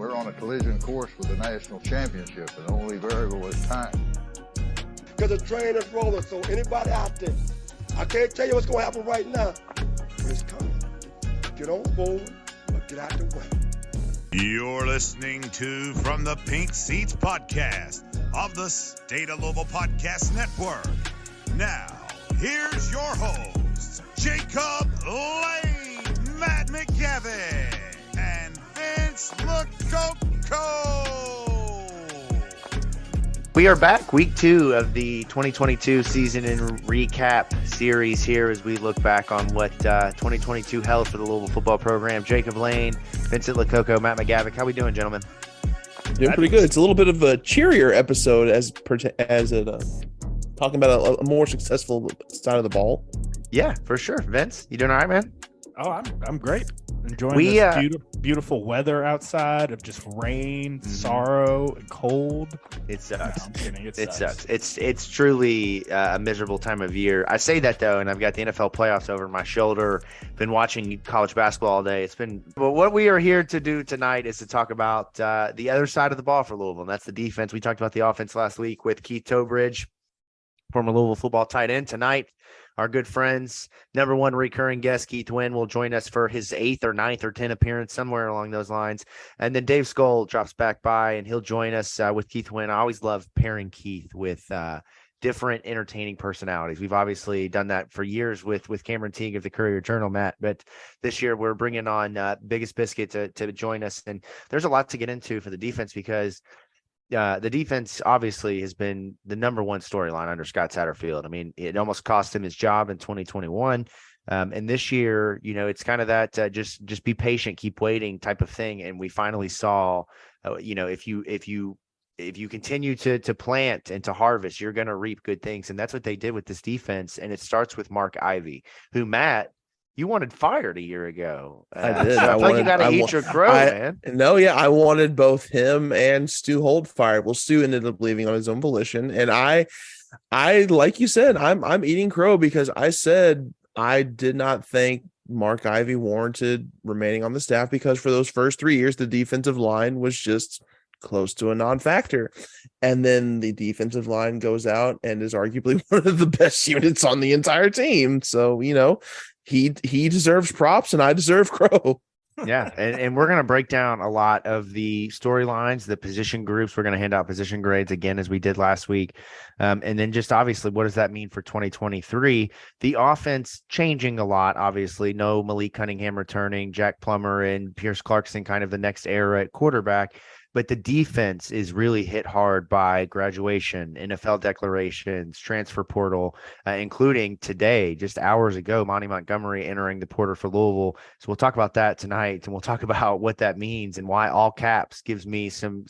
We're on a collision course with the national championship, and the only variable is time. Because the train is rolling, so anybody out there, I can't tell you what's going to happen right now, but it's coming. Get on board or get out the way. You're listening to From the Pink Seats podcast of the State of Louisville Podcast Network. Now, here's your hosts, Jacob Lane, Matt McGavin, and Vince Lococo. We are back, week 2 of the 2022 season in recap series here as we look back on what 2022 held for the Louisville football program. Jacob Lane, Vincent Lococo, Matt McGavick. How we doing, gentlemen? Doing pretty good. It's a little bit of a cheerier episode as it talking about a more successful side of the ball. Yeah, for sure. Vince, you doing all right, man? Oh, I'm great. Enjoying this beautiful weather outside of just rain, sorrow, and cold. It sucks. No, I'm kidding. It sucks. It's truly a miserable time of year. I say that though, and I've got the NFL playoffs over my shoulder. Been watching college basketball all day. But what we are here to do tonight is to talk about the other side of the ball for Louisville, and that's the defense. We talked about the offense last week with Keith Tobridge, former Louisville football tight end. Tonight, our good friends, number one recurring guest, Keith Wynne, will join us for his 8th or 9th or 10th appearance, somewhere along those lines. And then Dave Scull drops back by, and he'll join us with Keith Wynne. I always love pairing Keith with different entertaining personalities. We've obviously done that for years with Cameron Teague of the Courier Journal, Matt. But this year we're bringing on Biggest Biscuit to join us. And there's a lot to get into for the defense because the defense obviously has been the number one storyline under Scott Satterfield. I mean, it almost cost him his job in 2021. And this year, it's kind of that just be patient, keep waiting type of thing. And we finally saw, if you continue to plant and to harvest, you're going to reap good things. And that's what they did with this defense. And it starts with Mark Ivey, who, Matt, you wanted fired a year ago. I did. So I feel like you got to eat your crow, man. No, yeah, I wanted both him and Stu Holt fired. Well, Stu ended up leaving on his own volition, and I like you said, I'm eating crow because I said I did not think Mark Ivey warranted remaining on the staff because for those first 3 years, the defensive line was just close to a non-factor, and then the defensive line goes out and is arguably one of the best units on the entire team. So he deserves props and I deserve crow. Yeah, and we're going to break down a lot of the storylines, the position groups. We're going to hand out position grades again as we did last week. And then just obviously, what does that mean for 2023? The offense changing a lot, obviously. No Malik Cunningham returning, Jack Plummer and Pierce Clarkson kind of the next era at quarterback. But the defense is really hit hard by graduation, NFL declarations, transfer portal, including today, just hours ago, Monty Montgomery entering the portal for Louisville. So we'll talk about that tonight, and we'll talk about what that means and why all caps gives me some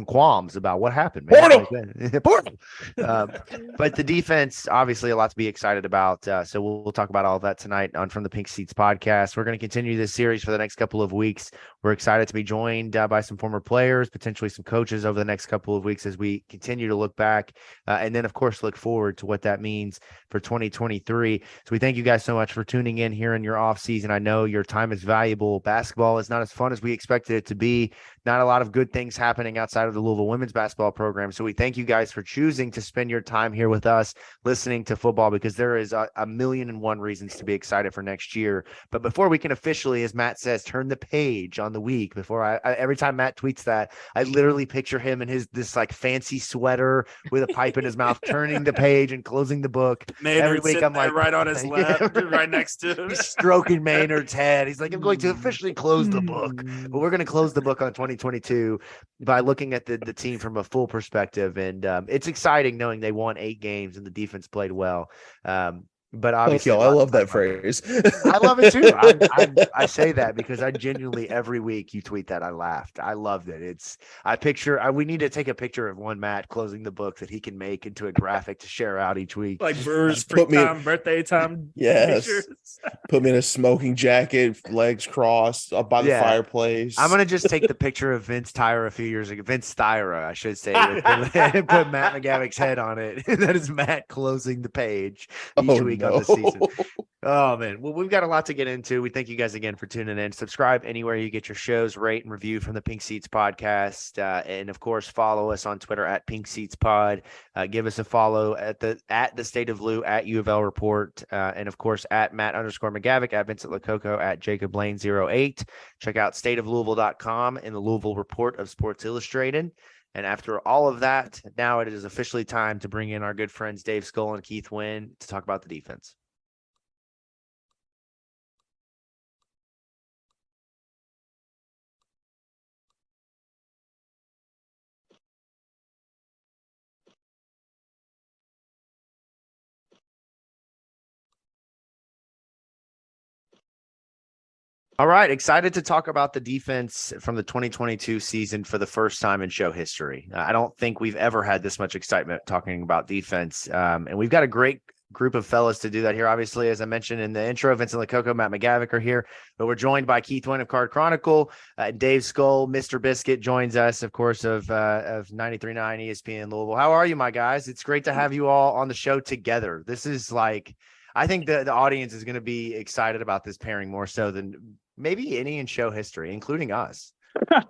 qualms about what happened. Man. Portal. But the defense, obviously, a lot to be excited about. So we'll talk about all of that tonight on From the Pink Seats podcast. We're going to continue this series for the next couple of weeks. We're excited to be joined by some former players, potentially some coaches over the next couple of weeks as we continue to look back and then, of course, look forward to what that means for 2023. So we thank you guys so much for tuning in here in your off season. I know your time is valuable. Basketball is not as fun as we expected it to be. Not a lot of good things happening outside of the Louisville women's basketball program. So we thank you guys for choosing to spend your time here with us listening to football, because there is a million and one reasons to be excited for next year. But before we can officially, as Matt says, turn the page on the week, before I every time Matt tweets that, I literally picture him in this like fancy sweater with a pipe in his mouth, turning the page and closing the book. Maynard every week I'm like right on his lap, right next to him. He's stroking Maynard's head. He's like, I'm going to officially close the book. But we're going to close the book on 2022 by looking at the team from a full perspective. And it's exciting knowing they won 8 games and the defense played well. But obviously, I love that phrase. I love it too. I say that because I genuinely, every week you tweet that, I laughed. I loved it. We need to take a picture of one Matt closing the book that he can make into a graphic to share out each week. Like Burr's birthday time. Yes. Pictures. Put me in a smoking jacket, legs crossed, up by the fireplace. I'm going to just take the picture of Vince Tyra a few years ago. Vince Tyra, I should say. And put Matt McGavick's head on it. That is Matt closing the page each week on the season. Oh, man. Well, we've got a lot to get into. We thank you guys again for tuning in. Subscribe anywhere you get your shows, rate and review from the Pink Seats podcast. And of course, follow us on Twitter at Pink Seats Pod. Give us a follow at the State of Lou, at U of L Report. And of course, at Matt_McGavick, at Vincent Lococo, at Jacob Lane 08. Check out stateoflouisville.com and the Louisville Report of Sports Illustrated. And after all of that, now it is officially time to bring in our good friends Dave Scull and Keith Wynne to talk about the defense. All right. Excited to talk about the defense from the 2022 season for the first time in show history. I don't think we've ever had this much excitement talking about defense. And we've got a great group of fellas to do that here. Obviously, as I mentioned in the intro, Vincent Lococo, Matt McGavick are here, but we're joined by Keith Wynne of Chronicle. Dave Scull, Mr. Biscuit joins us, of course, of 93.9 ESPN Louisville. How are you, my guys? It's great to have you all on the show together. This is like, I think the audience is going to be excited about this pairing more so than maybe any in show history, including us. It's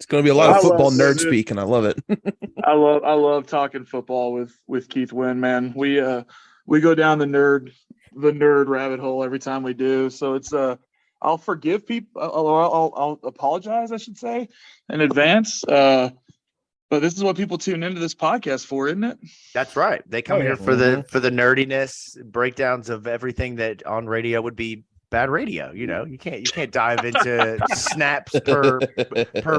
going to be a lot of football nerd speak, and I love it. I love talking football with Keith Wynne, man. We go down the nerd rabbit hole every time we do. So it's I'll forgive people. I'll apologize, I should say, in advance. But this is what people tune into this podcast for, isn't it? That's right. They come here for the nerdiness, breakdowns of everything that on radio would be bad radio. You know, you can't dive into snaps per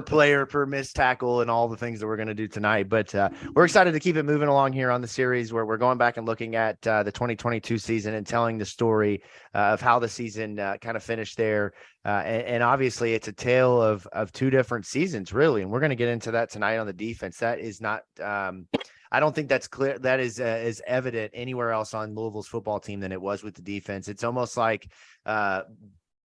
player, per missed tackle, and all the things that we're going to do tonight. But we're excited to keep it moving along here on the series where we're going back and looking at the 2022 season and telling the story of how the season kind of finished there. And obviously it's a tale of two different seasons, really. And we're going to get into that tonight on the defense. That is not I don't think that's clear. That is evident anywhere else on Louisville's football team than it was with the defense. It's almost like,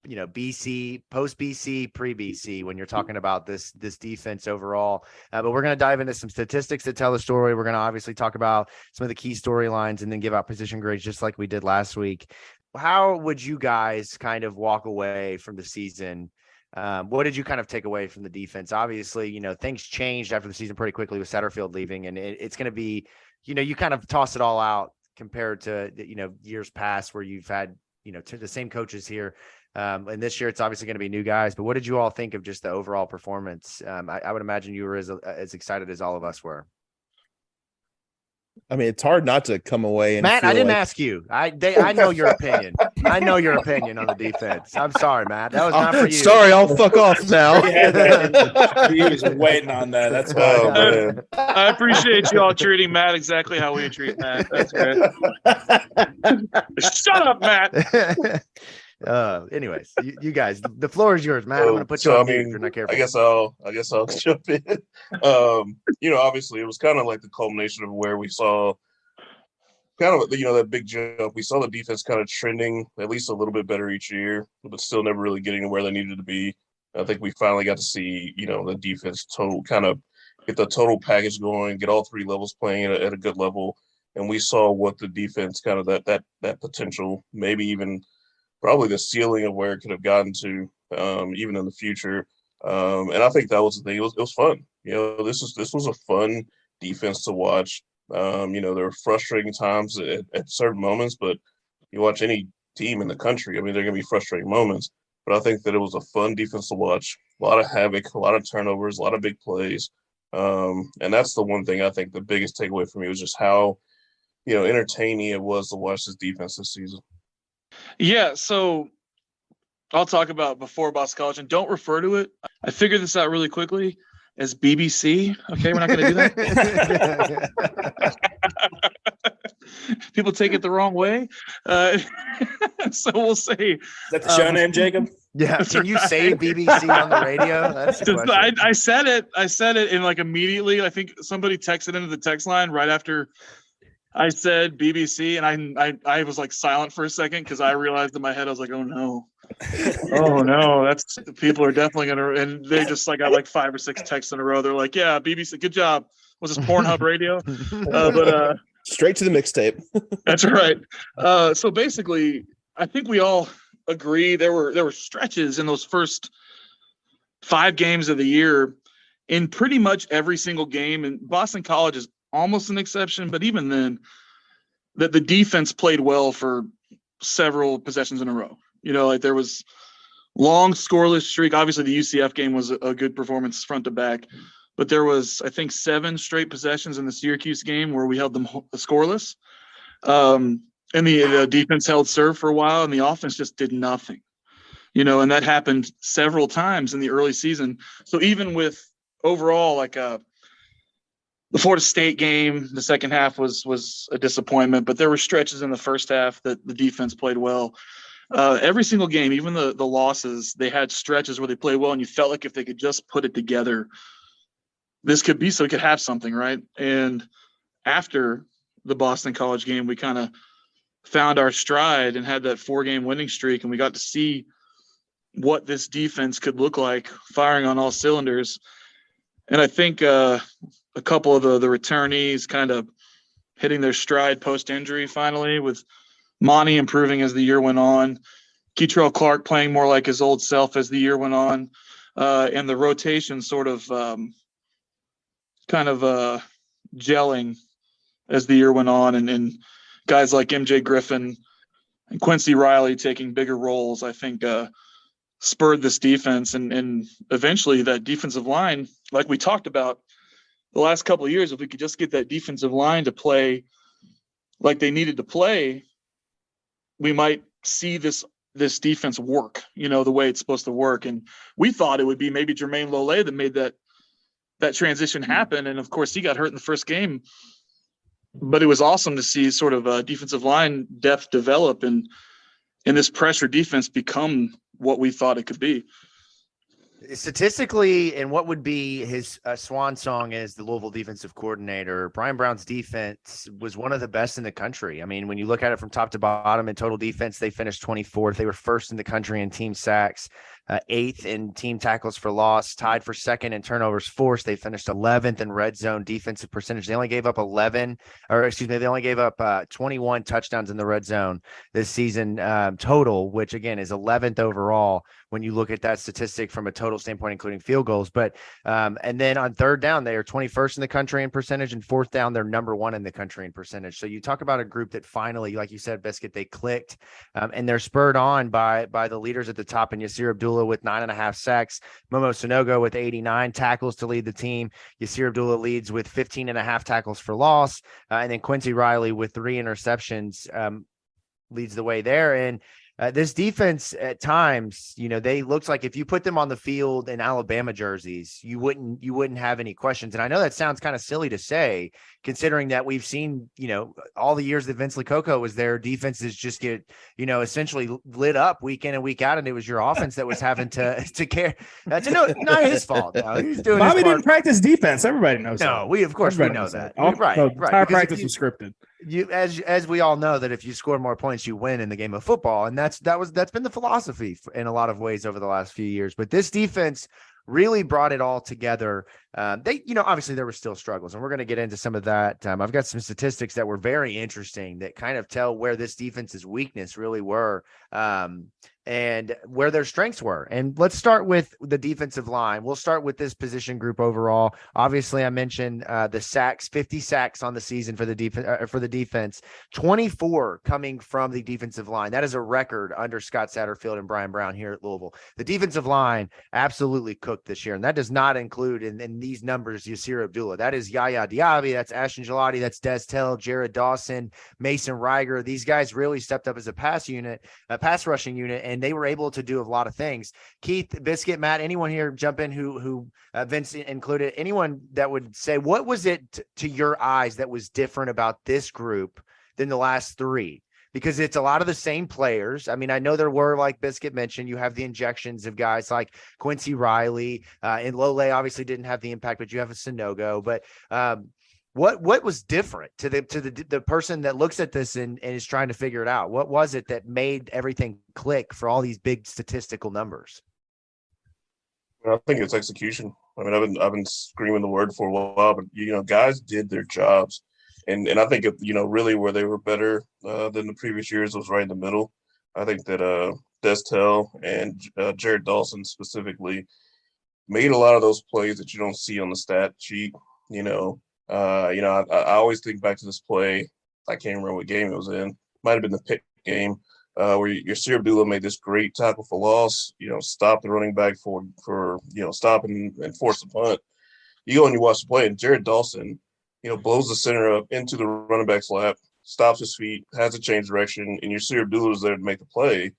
BC, post BC, pre BC, when you're talking about this defense overall. But we're going to dive into some statistics that tell the story. We're going to obviously talk about some of the key storylines and then give out position grades just like we did last week. How would you guys kind of walk away from the season? What did you kind of take away from the defense? Obviously, things changed after the season pretty quickly with Satterfield leaving, and it's going to be, you kind of toss it all out compared to, years past where you've had, to the same coaches here. And this year it's obviously going to be new guys, but what did you all think of just the overall performance? I would imagine you were as excited as all of us were. I mean, it's hard not to come away and Matt, I didn't ask you. I know your opinion. I know your opinion on the defense. I'm sorry, Matt. That was not for you. Sorry, I'll fuck off now. He was waiting on that. That's fine. I appreciate you all treating Matt exactly how we treat Matt. That's great. Shut up, Matt. Anyways, you guys, the floor is yours, Matt. I'm going to put you on mute if you're not careful. I guess I'll jump in. Obviously it was kind of like the culmination of where we saw kind of, that big jump. We saw the defense kind of trending at least a little bit better each year, but still never really getting to where they needed to be. I think we finally got to see, the defense total kind of get the total package going, get all three levels playing at a good level. And we saw what the defense kind of that potential, maybe even probably the ceiling of where it could have gotten to, even in the future. And I think that was the thing. It was fun. This was a fun defense to watch. There were frustrating times at certain moments, but you watch any team in the country, I mean, there are going to be frustrating moments. But I think that it was a fun defense to watch. A lot of havoc, a lot of turnovers, a lot of big plays. And that's the one thing I think the biggest takeaway for me was just how, entertaining it was to watch this defense this season. Yeah, so I'll talk about before Boss College, and don't refer to it. I figured this out really quickly as BBC. Okay, we're not going to do that. People take it the wrong way. So we'll say. Is that the show name, Jacob? Yeah. Can you say BBC on the radio? That's the question. I said it and like immediately, I think somebody texted into the text line right after I said BBC, and I was like silent for a second because I realized in my head, I was like, oh no, that's people are definitely gonna, and they just like got like 5 or 6 texts in a row. They're like, yeah, BBC, good job. Was this Pornhub radio? Straight to the mixtape. That's right. So basically, I think we all agree there were stretches in those first 5 games of the year in pretty much every single game. And Boston College is almost an exception, but even then, that the defense played well for several possessions in a row. Like there was long scoreless streak. Obviously, the UCF game was a good performance front to back, but there was, I think, 7 straight possessions in the Syracuse game where we held them scoreless. And the defense held serve for a while, and the offense just did nothing. And that happened several times in the early season. So even with overall, like the Florida State game, the second half was a disappointment, but there were stretches in the first half that the defense played well. Every single game, even the losses, they had stretches where they played well, and you felt like if they could just put it together, this could be so we could have something, right? And after the Boston College game, we kind of found our stride and had that 4-game winning streak, and we got to see what this defense could look like firing on all cylinders. And I think a couple of the returnees kind of hitting their stride post-injury finally, with Monty improving as the year went on, Keitrell Clark playing more like his old self as the year went on, and the rotation sort of gelling as the year went on, and guys like MJ Griffin and Quincy Riley taking bigger roles, I think spurred this defense. And eventually that defensive line, like we talked about the last couple of years, if we could just get that defensive line to play like they needed to play, we might see this defense work, the way it's supposed to work. And we thought it would be maybe Jermaine Lole that made that transition happen. And of course he got hurt in the first game, but it was awesome to see sort of defensive line depth develop and this pressure defense become what we thought it could be. Statistically, and what would be his swan song as the Louisville defensive coordinator, Bryan Brown's defense was one of the best in the country. I mean, when you look at it from top to bottom in total defense, they finished 24th. They were first in the country in team sacks, 8th in team tackles for loss, tied for 2nd in turnovers forced. They finished 11th in red zone defensive percentage. They only gave up 21 touchdowns in the red zone this season total, which again is 11th overall when you look at that statistic from a total standpoint, including field goals. But and then on third down, they are 21st in the country in percentage, and fourth down, they're number 1 in the country in percentage. So you talk about a group that finally, like you said, Biscuit, they clicked, and they're spurred on by the leaders at the top, and Yasir Abdullah with 9.5 sacks, Momo Sonogo with 89 tackles to lead the team. Yasir Abdullah leads with 15.5 tackles for loss, and then Quincy Riley with 3 interceptions leads the way there. And this defense at times, they looked like if you put them on the field in Alabama jerseys, you wouldn't have any questions. And I know that sounds kind of silly to say, considering that we've seen, all the years that Vince Lococo was there, defenses just get, essentially lit up week in and week out. And it was your offense that was having to care. That's not his fault. No, he's doing Bobby didn't practice defense. Everybody knows that. No, we know that. Right. Entire practice was scripted. As we all know, that if you score more points, you win in the game of football. And that's been the philosophy in a lot of ways over the last few years. But this defense really brought it all together. They, obviously there were still struggles, and we're going to get into some of that. I've got some statistics that were very interesting that kind of tell where this defense's weakness really were, and where their strengths were. And let's start with the defensive line. We'll start with this position group overall. Obviously, I mentioned the sacks, 50 sacks on the season for the defense, 24 coming from the defensive line. That is a record under Scott Satterfield and Bryan Brown here at Louisville. The defensive line absolutely cooked this year, and that does not include in these numbers Yasir Abdullah. That is Yaya Diaby, that's Ashton Gelati, that's Des Tell, Jared Dawson, Mason Reiger. These guys really stepped up as a pass rushing unit, and they were able to do a lot of things. Keith, Biscuit, Matt, anyone here jump in who Vince included, anyone that would say, what was it to your eyes that was different about this group than the last 3? Because it's a lot of the same players. I mean, I know there were, like Biscuit mentioned, you have the injections of guys like Quincy Riley, and Lole obviously didn't have the impact, but you have a Sonogo. But what was different to the person that looks at this and is trying to figure it out? What was it that made everything click for all these big statistical numbers? I think it's execution. I mean, I've been screaming the word for a while, but guys did their jobs. And I think, really where they were better than the previous years was right in the middle. I think that Destel and Jared Dawson specifically made a lot of those plays that you don't see on the stat sheet. I always think back to this play. I can't remember what game it was in. Might have been the Pitt game where Yasir Abdullah made this great tackle for loss. Stop the running back for stop and force the punt. You go and you watch the play, and Jared Dawson, blows the center up into the running back's lap, stops his feet, has to change direction, and Yasir Abdullah is there to make the play.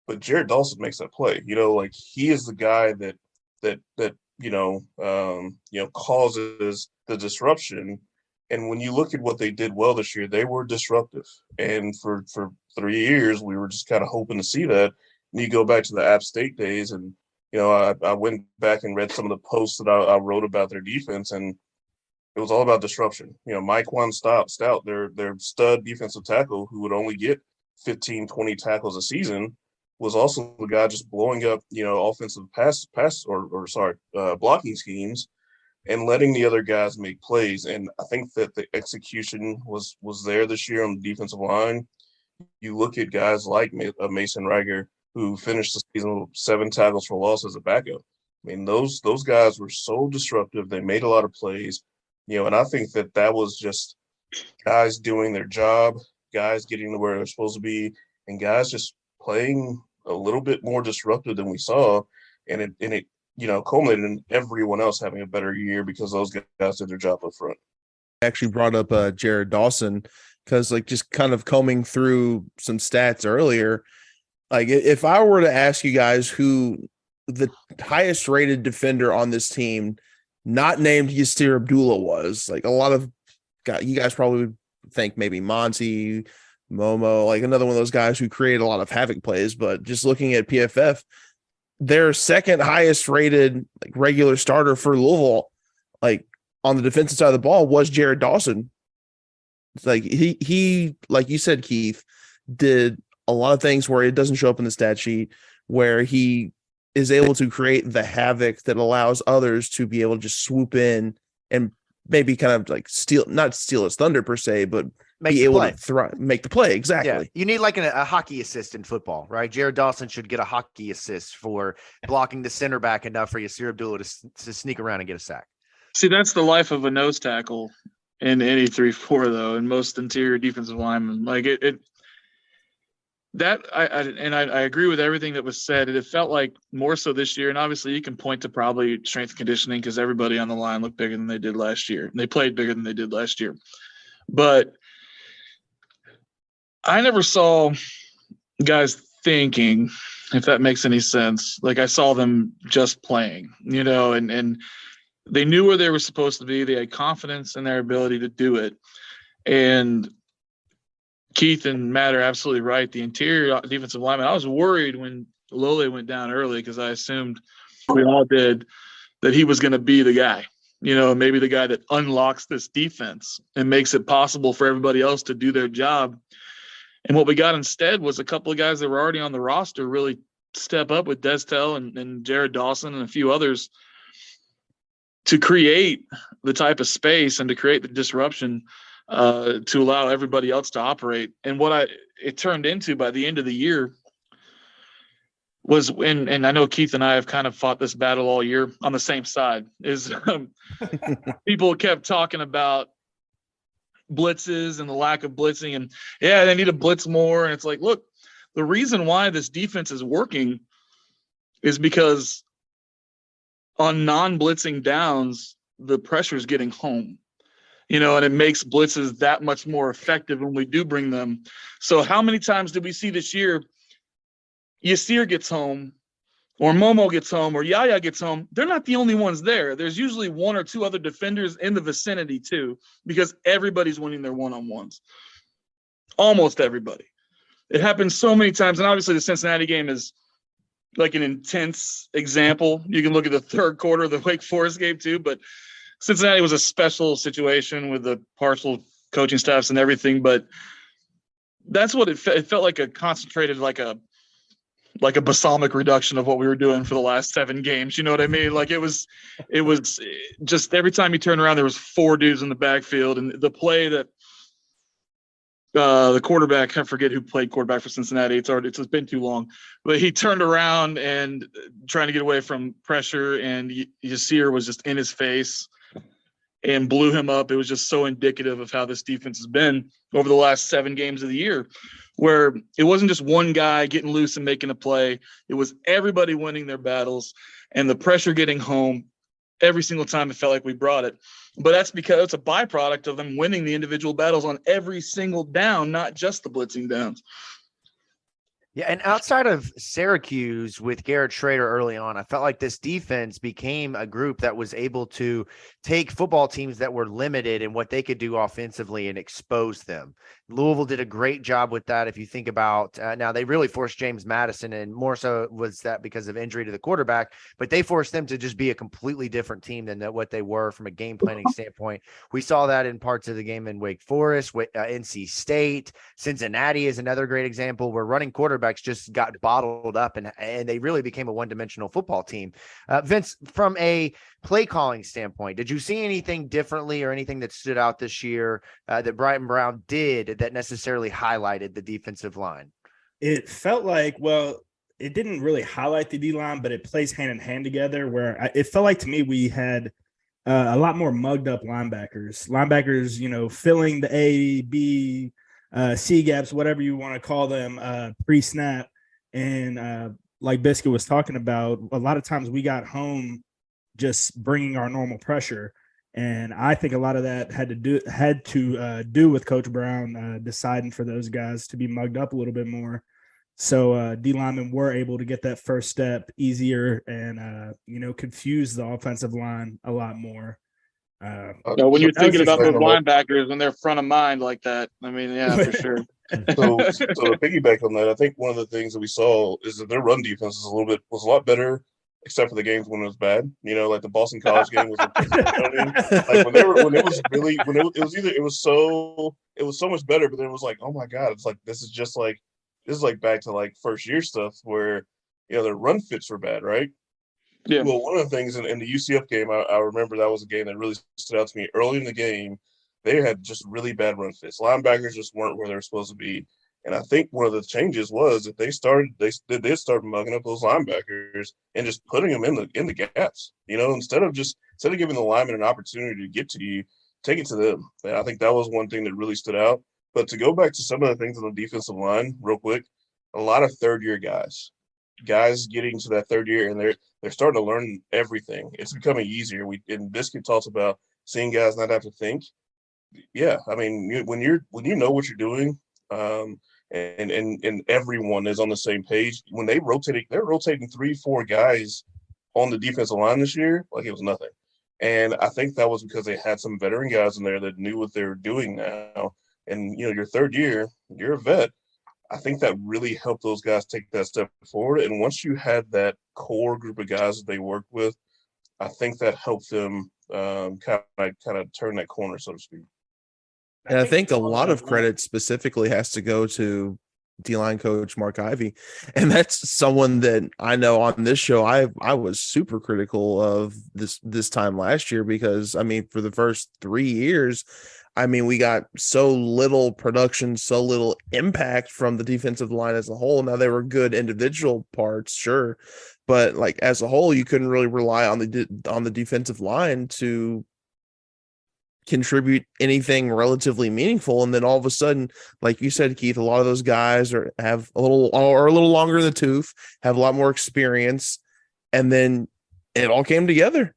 But Jared Dawson makes that play. He is the guy that causes the disruption. And when you look at what they did well this year, they were disruptive. And for 3 years, we were just kind of hoping to see that. And you go back to the App State days, and I went back and read some of the posts that I wrote about their defense, and it was all about disruption. Mike Stout, their stud defensive tackle, who would only get 15, 20 tackles a season, was also the guy just blowing up, offensive blocking schemes and letting the other guys make plays. And I think that the execution was there this year on the defensive line. You look at guys like Mason Reiger, who finished the season with 7 tackles for loss as a backup. I mean, those guys were so disruptive. They made a lot of plays, and I think that was just guys doing their job, guys getting to where they're supposed to be, and guys just playing a little bit more disruptive than we saw, and it culminated in everyone else having a better year because those guys did their job up front. I actually brought up Jared Dawson because, just kind of combing through some stats earlier, if I were to ask you guys who the highest rated defender on this team, not named Yasir Abdullah, was, a lot of you guys probably would think maybe Monty, Momo, another one of those guys who create a lot of havoc plays. But just looking at PFF, their second highest rated regular starter for Louisville, on the defensive side of the ball, was Jared Dawson. It's he like you said, Keith, did a lot of things where it doesn't show up in the stat sheet, where he is able to create the havoc that allows others to be able to just swoop in and maybe kind of not steal his thunder per se, but be able to make the play. Exactly. Yeah. You need a hockey assist in football, right? Jared Dawson should get a hockey assist for blocking the center back enough for Yasir Abdullah to sneak around and get a sack. See, that's the life of a nose tackle in any 3-4, though, and most interior defensive linemen. I agree with everything that was said. It felt like more so this year, and obviously you can point to probably strength and conditioning because everybody on the line looked bigger than they did last year. And they played bigger than they did last year. But I never saw guys thinking, if that makes any sense. I saw them just playing, and they knew where they were supposed to be. They had confidence in their ability to do it. And Keith and Matt are absolutely right. The interior defensive lineman, I was worried when Lole went down early because I assumed, we all did, that he was going to be the guy, maybe the guy that unlocks this defense and makes it possible for everybody else to do their job. And what we got instead was a couple of guys that were already on the roster really step up with Destel and Jared Dawson and a few others to create the type of space and to create the disruption to allow everybody else to operate. And what it turned into by the end of the year was and I know Keith and I have kind of fought this battle all year on the same side, is people kept talking about blitzes and the lack of blitzing, and they need to blitz more. And it's look, the reason why this defense is working is because on non-blitzing downs, the pressure is getting home, and it makes blitzes that much more effective when we do bring them. So how many times did we see this year Yasir gets home or Momo gets home or Yaya gets home? They're not the only ones there. There's usually 1 or 2 other defenders in the vicinity too, because everybody's winning their one-on-ones. Almost everybody. It happens so many times. And obviously the Cincinnati game is an intense example. You can look at the third quarter of the Wake Forest game too, but Cincinnati was a special situation with the partial coaching staffs and everything. But that's what it felt like, a concentrated, like a balsamic reduction of what we were doing for the last 7 games. You know what I mean? Like it was just every time you turn around, there was 4 dudes in the backfield, and the play that the quarterback, I forget who played quarterback for Cincinnati. It's been too long, but he turned around and trying to get away from pressure, and Yasir was just in his face and blew him up. It was just so indicative of how this defense has been over the last 7 games of the year, where it wasn't just one guy getting loose and making a play. It was everybody winning their battles and the pressure getting home every single time it felt like we brought it. But that's because it's a byproduct of them winning the individual battles on every single down, not just the blitzing downs. Yeah, and outside of Syracuse with Garrett Schrader early on, I felt like this defense became a group that was able to take football teams that were limited in what they could do offensively and expose them. Louisville did a great job with that. If you think about now, they really forced James Madison, and more so was that because of injury to the quarterback, but they forced them to just be a completely different team than what they were from a game planning standpoint. We saw that in parts of the game in Wake Forest, NC State, Cincinnati is another great example where running quarterbacks just got bottled up and they really became a one-dimensional football team. Vince, from a play calling standpoint, did you see anything differently or anything that stood out this year that Bryan Brown did that necessarily highlighted the defensive line? It felt like, well, it didn't really highlight the D-line, but it plays hand in hand together where it felt like to me we had a lot more mugged up linebackers, you know, filling the A, B, C gaps, whatever you want to call them, pre-snap. And like Biscuit was talking about, a lot of times we got home just bringing our normal pressure. And I think a lot of that had to do with Coach Brown deciding for those guys to be mugged up a little bit more. So D linemen were able to get that first step easier and, confuse the offensive line a lot more. When you're thinking about those linebackers when they're front of mind like that, I mean, yeah, for sure. So to piggyback on that, I think one of the things that we saw is that their run defense was a lot better, except for the games when it was bad. You know, like the Boston College game was like it was so much better, but then it was like, oh my God, it's like this is like back to like first year stuff where their run fits were bad, right? Yeah. Well, one of the things in the UCF game, I remember that was a game that really stood out to me. Early in the game, they had just really bad run fits. Linebackers just weren't where they were supposed to be. And I think one of the changes was that they did start mugging up those linebackers and just putting them in the gaps. Instead of giving the lineman an opportunity to get to you, take it to them. And I think that was one thing that really stood out. But to go back to some of the things on the defensive line real quick, a lot of third-year guys getting to that third year, and they're starting to learn everything. It's becoming easier. And Biscuit talks about seeing guys not have to think. Yeah, I mean, when you know what you're doing, and everyone is on the same page. When they're rotating 3-4 guys on the defensive line this year, like it was nothing. And I think that was because they had some veteran guys in there that knew what they were doing now. And your third year, you're a vet. I think that really helped those guys take that step forward. And once you had that core group of guys that they worked with, I think that helped them kind of turn that corner, so to speak. And I think a lot of credit specifically has to go to D-line coach Mark Ivey. And that's someone that I know on this show, I was super critical of this time last year because, I mean, for the first 3 years, I mean, we got so little production, so little impact from the defensive line as a whole. Now, they were good individual parts, sure. But, like, as a whole, you couldn't really rely on the defensive line to contribute anything relatively meaningful. And then all of a sudden, like you said, Keith, a lot of those guys are a little longer in the tooth, have a lot more experience, and then it all came together.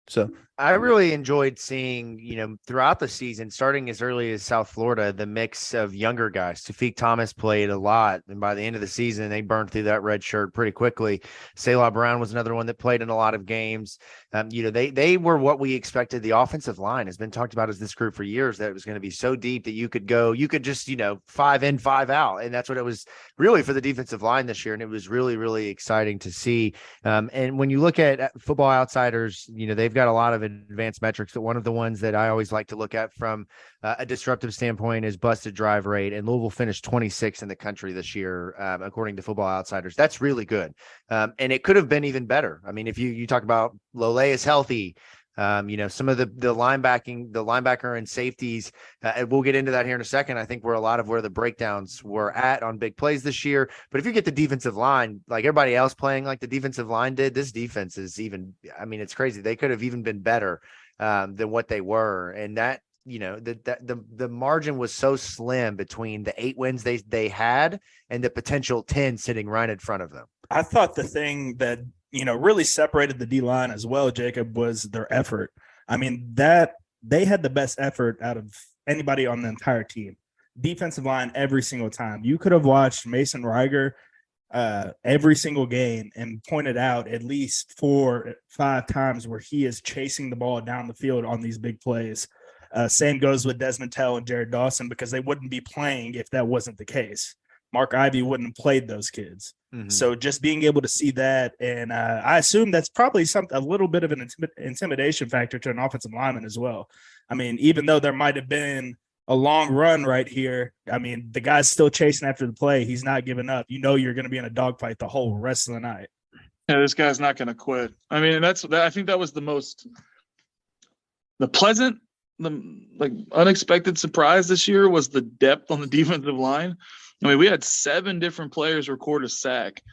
So I really enjoyed seeing, throughout the season, starting as early as South Florida, the mix of younger guys. Tafik Thomas played a lot, and by the end of the season, they burned through that red shirt pretty quickly. Selah Brown was another one that played in a lot of games. They were what we expected. The offensive line has been talked about as this group for years, that it was going to be so deep that you could just 5 in, 5 out. And that's what it was really for the defensive line this year. And it was really, really exciting to see. And when you look at Football Outsiders, they've got a lot of advanced metrics, but one of the ones that I always like to look at from a disruptive standpoint is busted drive rate. And Louisville finished 26th in the country this year, according to Football Outsiders. That's really good. And it could have been even better. I mean, if you talk about Lole is healthy, some of the linebacker and safeties, and we'll get into that here in a second. I think we're a lot of where the breakdowns were at on big plays this year. But if you get the defensive line, like everybody else playing like the defensive line did, this defense is even, I mean, it's crazy. They could have even been better than what they were. And that, the margin was so slim between the 8 wins they had and the potential 10 sitting right in front of them. I thought the thing that, really separated the D-line as well, Jacob, was their effort. I mean, that they had the best effort out of anybody on the entire team. Defensive line every single time. You could have watched Mason Reiger every single game and pointed out at least 4 or 5 times where he is chasing the ball down the field on these big plays. Same goes with Desmond Tell and Jared Dawson, because they wouldn't be playing if that wasn't the case. Mark Ivy wouldn't have played those kids. Mm-hmm. So just being able to see that, and I assume that's probably a little bit of an intimidation factor to an offensive lineman as well. I mean, even though there might have been a long run right here, I mean, the guy's still chasing after the play. He's not giving up. You're going to be in a dogfight the whole rest of the night. Yeah, this guy's not going to quit. I mean, I think that was the pleasant, unexpected surprise this year was the depth on the defensive line. I mean, we had 7 different players record a sack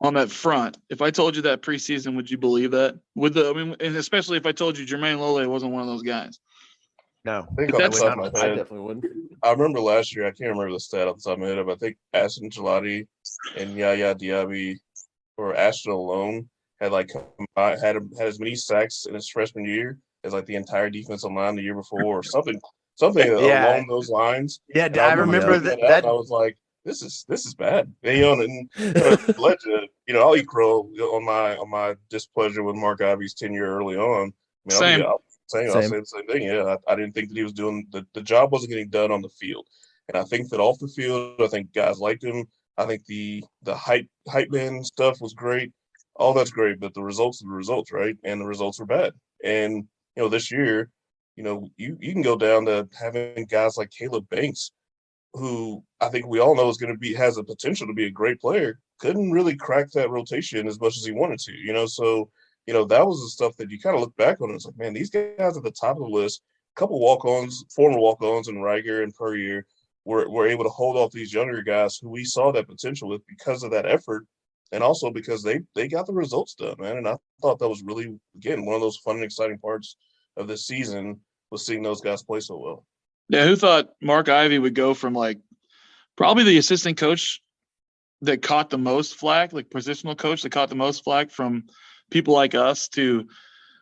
on that front. If I told you that preseason, would you believe that? And especially if I told you Jermaine Lole wasn't one of those guys. No, I definitely wouldn't. I remember last year, I can't remember the stat off the top of my head, but I think Ashton Gelati and Yaya Diaby or Ashton alone had had as many sacks in his freshman year as the entire defensive line the year before, or something along those lines. Yeah, I remember that. I was like, this is bad. And led to, I'll eat crow on my displeasure with Mark Ivy's tenure early on. Same. I'll say the same thing. Yeah, I didn't think that he was doing the job wasn't getting done on the field, and I think that off the field, I think guys liked him. I think the hype man stuff was great. All that's great, but the results are the results, right? And the results were bad. And this year, you can go down to having guys like Caleb Banks, who I think we all know has the potential to be a great player, couldn't really crack that rotation as much as he wanted to, So, that was the stuff that you kind of look back on. And it's like, man, these guys at the top of the list, a couple walk-ons, former walk-ons, and Reiger and Puryear were able to hold off these younger guys who we saw that potential with because of that effort, and also because they got the results done, man. And I thought that was really, again, one of those fun and exciting parts of this season was seeing those guys play so well. Yeah, who thought Mark Ivy would go from probably the assistant coach that caught the most flack, positional coach that caught the most flack from people like us, to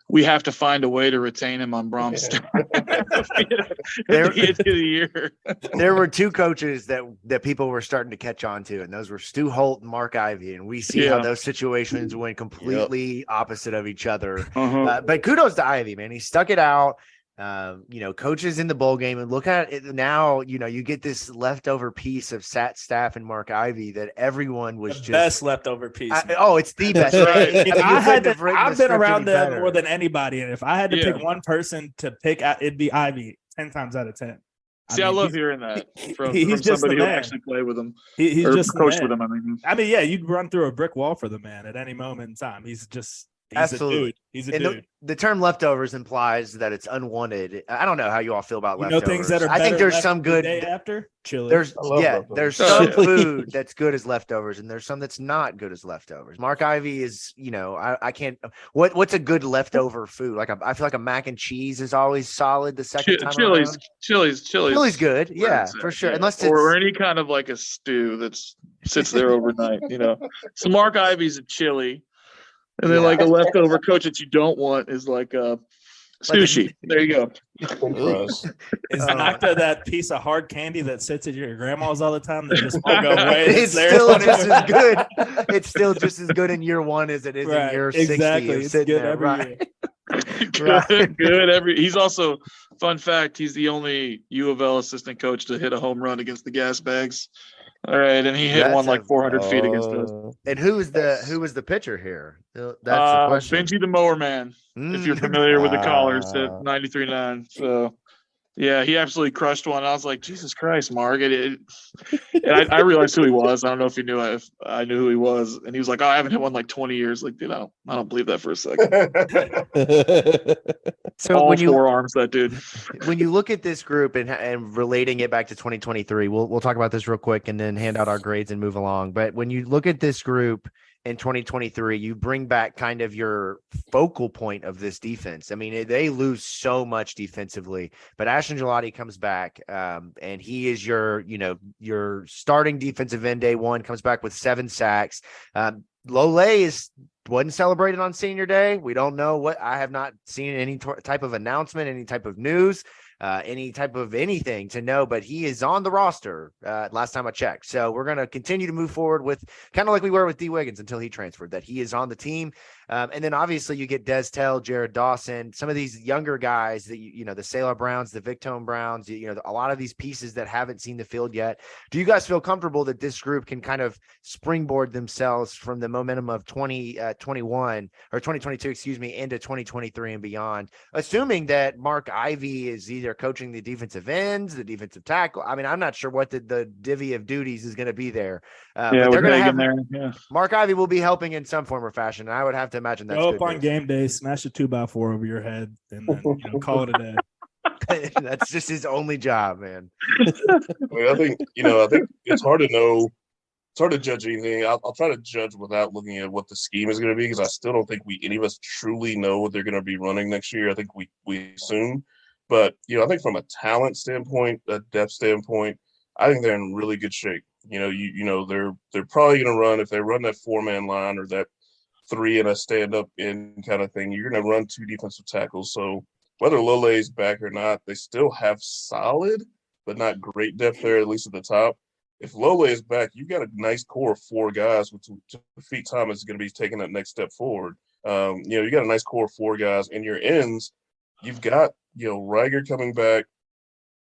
we have to find a way to retain him on Brohm's staff at the end of the year. There were 2 coaches that people were starting to catch on to, and those were Stu Holt and Mark Ivy. And we see how those situations went completely opposite of each other. Uh-huh. But kudos to Ivy, man. He stuck it out. Coaches in the bowl game, and look at it now, you get this leftover piece of Sat staff and Mark Ivy that everyone was the best leftover piece. It's the best. I've been around them more than anybody, and if I had to pick one person to pick, it'd be Ivy 10 times out of 10. I love hearing that from somebody who actually played with him. He's just coached with him. You'd run through a brick wall for the man at any moment in time. He's absolutely a dude. He's a dude. The term leftovers implies that it's unwanted. I don't know how you all feel about leftovers. Things that are I think there's some good day after chili. There's some food that's good as leftovers, and there's some that's not good as leftovers. Mark Ivy is, I can't. What's a good leftover food? I feel like a mac and cheese is always solid. The second time around. Chili's good. Yeah, for sure. Unless it's or any kind of a stew that sits there overnight. So Mark Ivy's a chili. And then a leftover coach that you don't want is sushi. There you go. Is Nocta that piece of hard candy that sits at your grandma's all the time that just won't go away? It's still just as good. It's still just as good in year 1 as it is in year 60. Exactly. It's good every year. Good. He's also, fun fact, he's the only U of L assistant coach to hit a home run against the Gas Bags All right, and he hit That's one like 400 feet against us. And who was the pitcher here? That's the question. Benji the Mower Man, if you're familiar with the callers at 93.9. So yeah, he absolutely crushed one. I was like, Jesus Christ, Mark. And I realized who he was. I don't know if he knew if I knew who he was. And he was like, oh, I haven't hit one like 20 years. Like, dude, I don't believe that for a second. So All when you 4 arms, that dude. when you look at this group and relating it back to 2023, we'll talk about this real quick and then hand out our grades and move along. But when you look at this group in 2023, you bring back kind of your focal point of this defense. I mean, they lose so much defensively, but Ashton Gelati comes back, and he is your starting defensive end day one, comes back with 7 sacks. Lole wasn't celebrated on senior day. We don't know what. I have not seen any type of announcement, any type of news, any type of anything to know, but he is on the roster last time I checked. So we're going to continue to move forward with kind of like we were with D. Wiggins until he transferred, that he is on the team. And then obviously you get Des Tell, Jared Dawson, some of these younger guys that, the Sailor Browns, the Victone Browns, a lot of these pieces that haven't seen the field yet. Do you guys feel comfortable that this group can kind of springboard themselves from the momentum of 2021 or 2022, into 2023 and beyond, assuming that Mark Ivy is either coaching the defensive ends, the defensive tackle? I mean, I'm not sure what the divvy of duties is going to be there. But they're going to have there. Yeah. Mark Ivy will be helping in some form or fashion. And I would have to imagine that's go good up on news. game day, smash a 2x4 over your head, and then call it a day. That's just his only job, man. I think it's hard to know. It's hard to judge anything. I'll try to judge without looking at what the scheme is going to be, because I still don't think any of us truly know what they're going to be running next year. I think we assume. But, I think from a talent standpoint, a depth standpoint, I think they're in really good shape. They're probably going to run, if they run that 4-man line or that 3 and a stand-up in kind of thing, you're going to run 2 defensive tackles. So whether Lole's back or not, they still have solid but not great depth there, at least at the top. If Lole is back, you've got a nice core of 4 guys with Tafik Thomas is going to be taking that next step forward. You got a nice core of 4 guys. In your ends, you've got, Reiger coming back.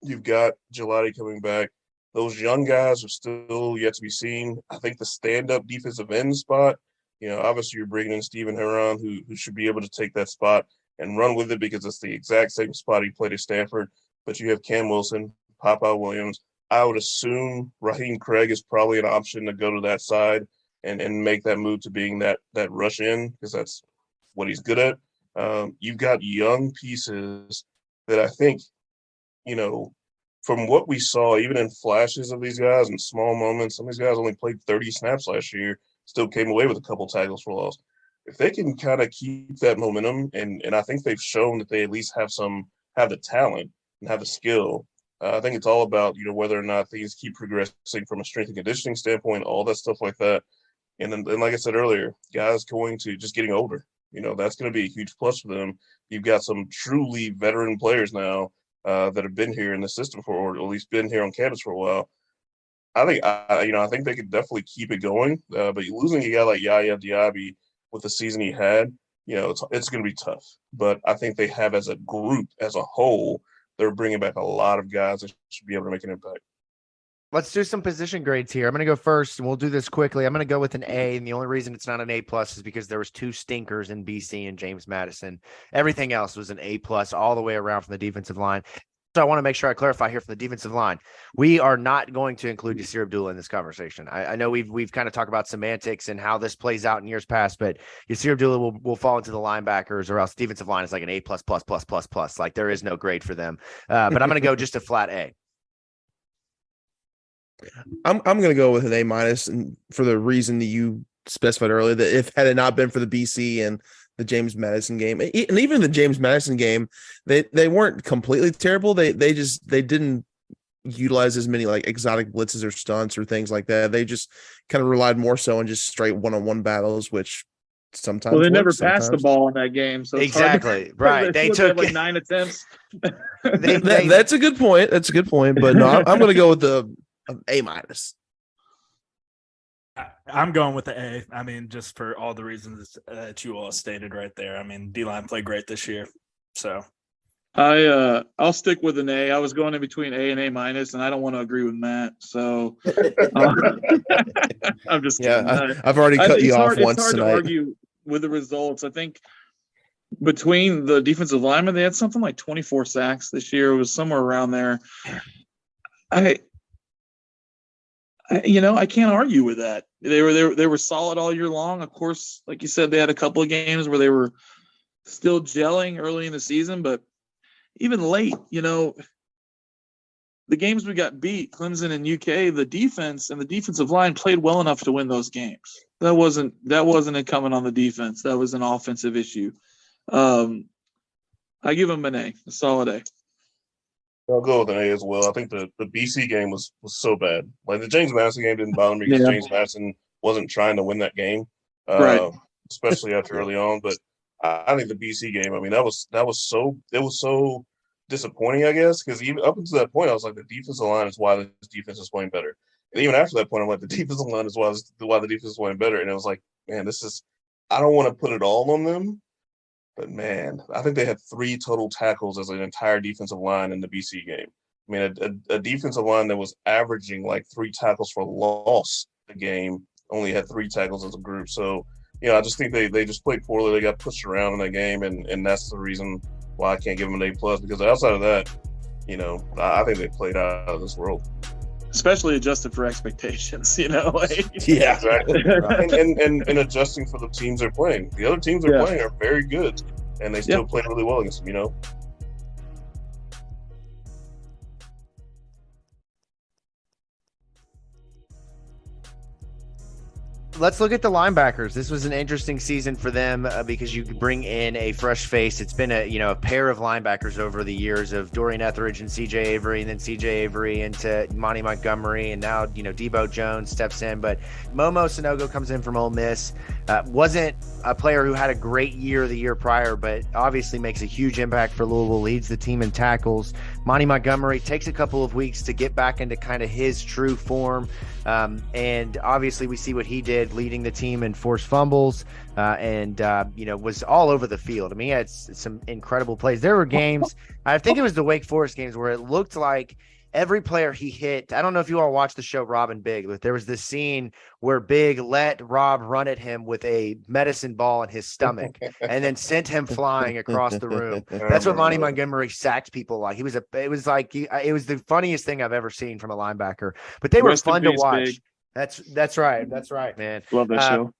You've got Gelati coming back. Those young guys are still yet to be seen. I think the stand-up defensive end spot, obviously you're bringing in Stephen Heron, who should be able to take that spot and run with it, because it's the exact same spot he played at Stanford. But you have Cam Wilson, Papa Williams. I would assume Raheem Craig is probably an option to go to that side and make that move to being that rush in, because that's what he's good at. You've got young pieces that I think, from what we saw, even in flashes of these guys and small moments, some of these guys only played 30 snaps last year, still came away with a couple tackles for loss. If they can kind of keep that momentum, and I think they've shown that they at least have the talent and have the skill. I think it's all about, whether or not things keep progressing from a strength and conditioning standpoint, all that stuff like that. And then, like I said earlier, guys going to just getting older, that's going to be a huge plus for them. You've got some truly veteran players now that have been here in the system or at least been here on campus for a while. I think they could definitely keep it going. But losing a guy like Yaya Diaby with the season he had, it's going to be tough. But I think they have, as a group, as a whole, they're bringing back a lot of guys that should be able to make an impact. Let's do some position grades here. I'm going to go first, and we'll do this quickly. I'm going to go with an A, and the only reason it's not an A+ is because there was 2 stinkers in BC and James Madison. Everything else was an A+ all the way around from the defensive line. So I want to make sure I clarify here from the defensive line. We are not going to include Yasir Abdullah in this conversation. I know we've kind of talked about semantics and how this plays out in years past, but Yasir Abdullah will fall into the linebackers, or else defensive line is like an A+++++. Like there is no grade for them. But I'm going to go just a flat A. I'm going to go with an A-, and for the reason that you specified earlier, that if had it not been for the BC and the James Madison game, and even the James Madison game, they weren't completely terrible. They didn't utilize as many like exotic blitzes or stunts or things like that. They just kind of relied more so on just straight one-on-one battles, which sometimes they never works, passed the sometimes. ball in that game. So exactly right. They took like 9 attempts. That's a good point. That's a good point. But no, I'm going to go with the A-. I'm going with the A. I mean, just for all the reasons that you all stated right there. I mean, D-line played great this year. So I'll stick with an A. I was going in between A and A minus, and I don't want to agree with Matt. So I'm just kidding. I've already cut you off once It's hard tonight. to argue with the results. I think between the defensive linemen, they had something like 24 sacks this year. It was somewhere around there. I can't argue with that. They were solid all year long. Of course, like you said, they had a couple of games where they were still gelling early in the season, but even late, the games we got beat, Clemson and UK, the defense and the defensive line played well enough to win those games. That wasn't incumbent on the defense. That was an offensive issue. I give them an A, a solid A. I'll go with an A as well. I think the BC game was so bad. Like the James Madison game didn't bother me because James Madison wasn't trying to win that game, right? Especially after early on. But I think the BC game, I mean, it was so disappointing, I guess, because even up until that point, I was like, the defensive line is why this defense is playing better. And even after that point, I'm like, the defensive line is why the defense is playing better. And it was like, man, I don't want to put it all on them, but man, I think they had 3 total tackles as an entire defensive line in the BC game. I mean, a defensive line that was averaging like 3 tackles for loss a game only had 3 tackles as a group. So, I just think they just played poorly. They got pushed around in that game, and that's the reason why I can't give them an A+, because outside of that, I think they played out of this world. Especially adjusted for expectations, Yeah, exactly. and adjusting for the teams they're playing. The other teams they're playing are very good, and they still play really well against them, Let's look at the linebackers. This was an interesting season for them because you bring in a fresh face. It's been a pair of linebackers over the years of Dorian Etheridge and CJ Avery, and then CJ Avery into Monty Montgomery, and now Debo Jones steps in. But Momo Sanogo comes in from Ole Miss. Wasn't a player who had a great year the year prior, but obviously makes a huge impact for Louisville. Leads the team in tackles. Monty Montgomery takes a couple of weeks to get back into kind of his true form. And obviously we see what he did, leading the team in forced fumbles, and was all over the field. I mean, he had some incredible plays. There were games, I think it was the Wake Forest games, where it looked like every player he hit. I don't know if you all watched the show Rob and Big, but there was this scene where Big let Rob run at him with a medicine ball in his stomach and then sent him flying across the room. That's what Monty Montgomery sacked people like. It was the funniest thing I've ever seen from a linebacker, but they were fun to watch. Big. That's right, man. Love that show.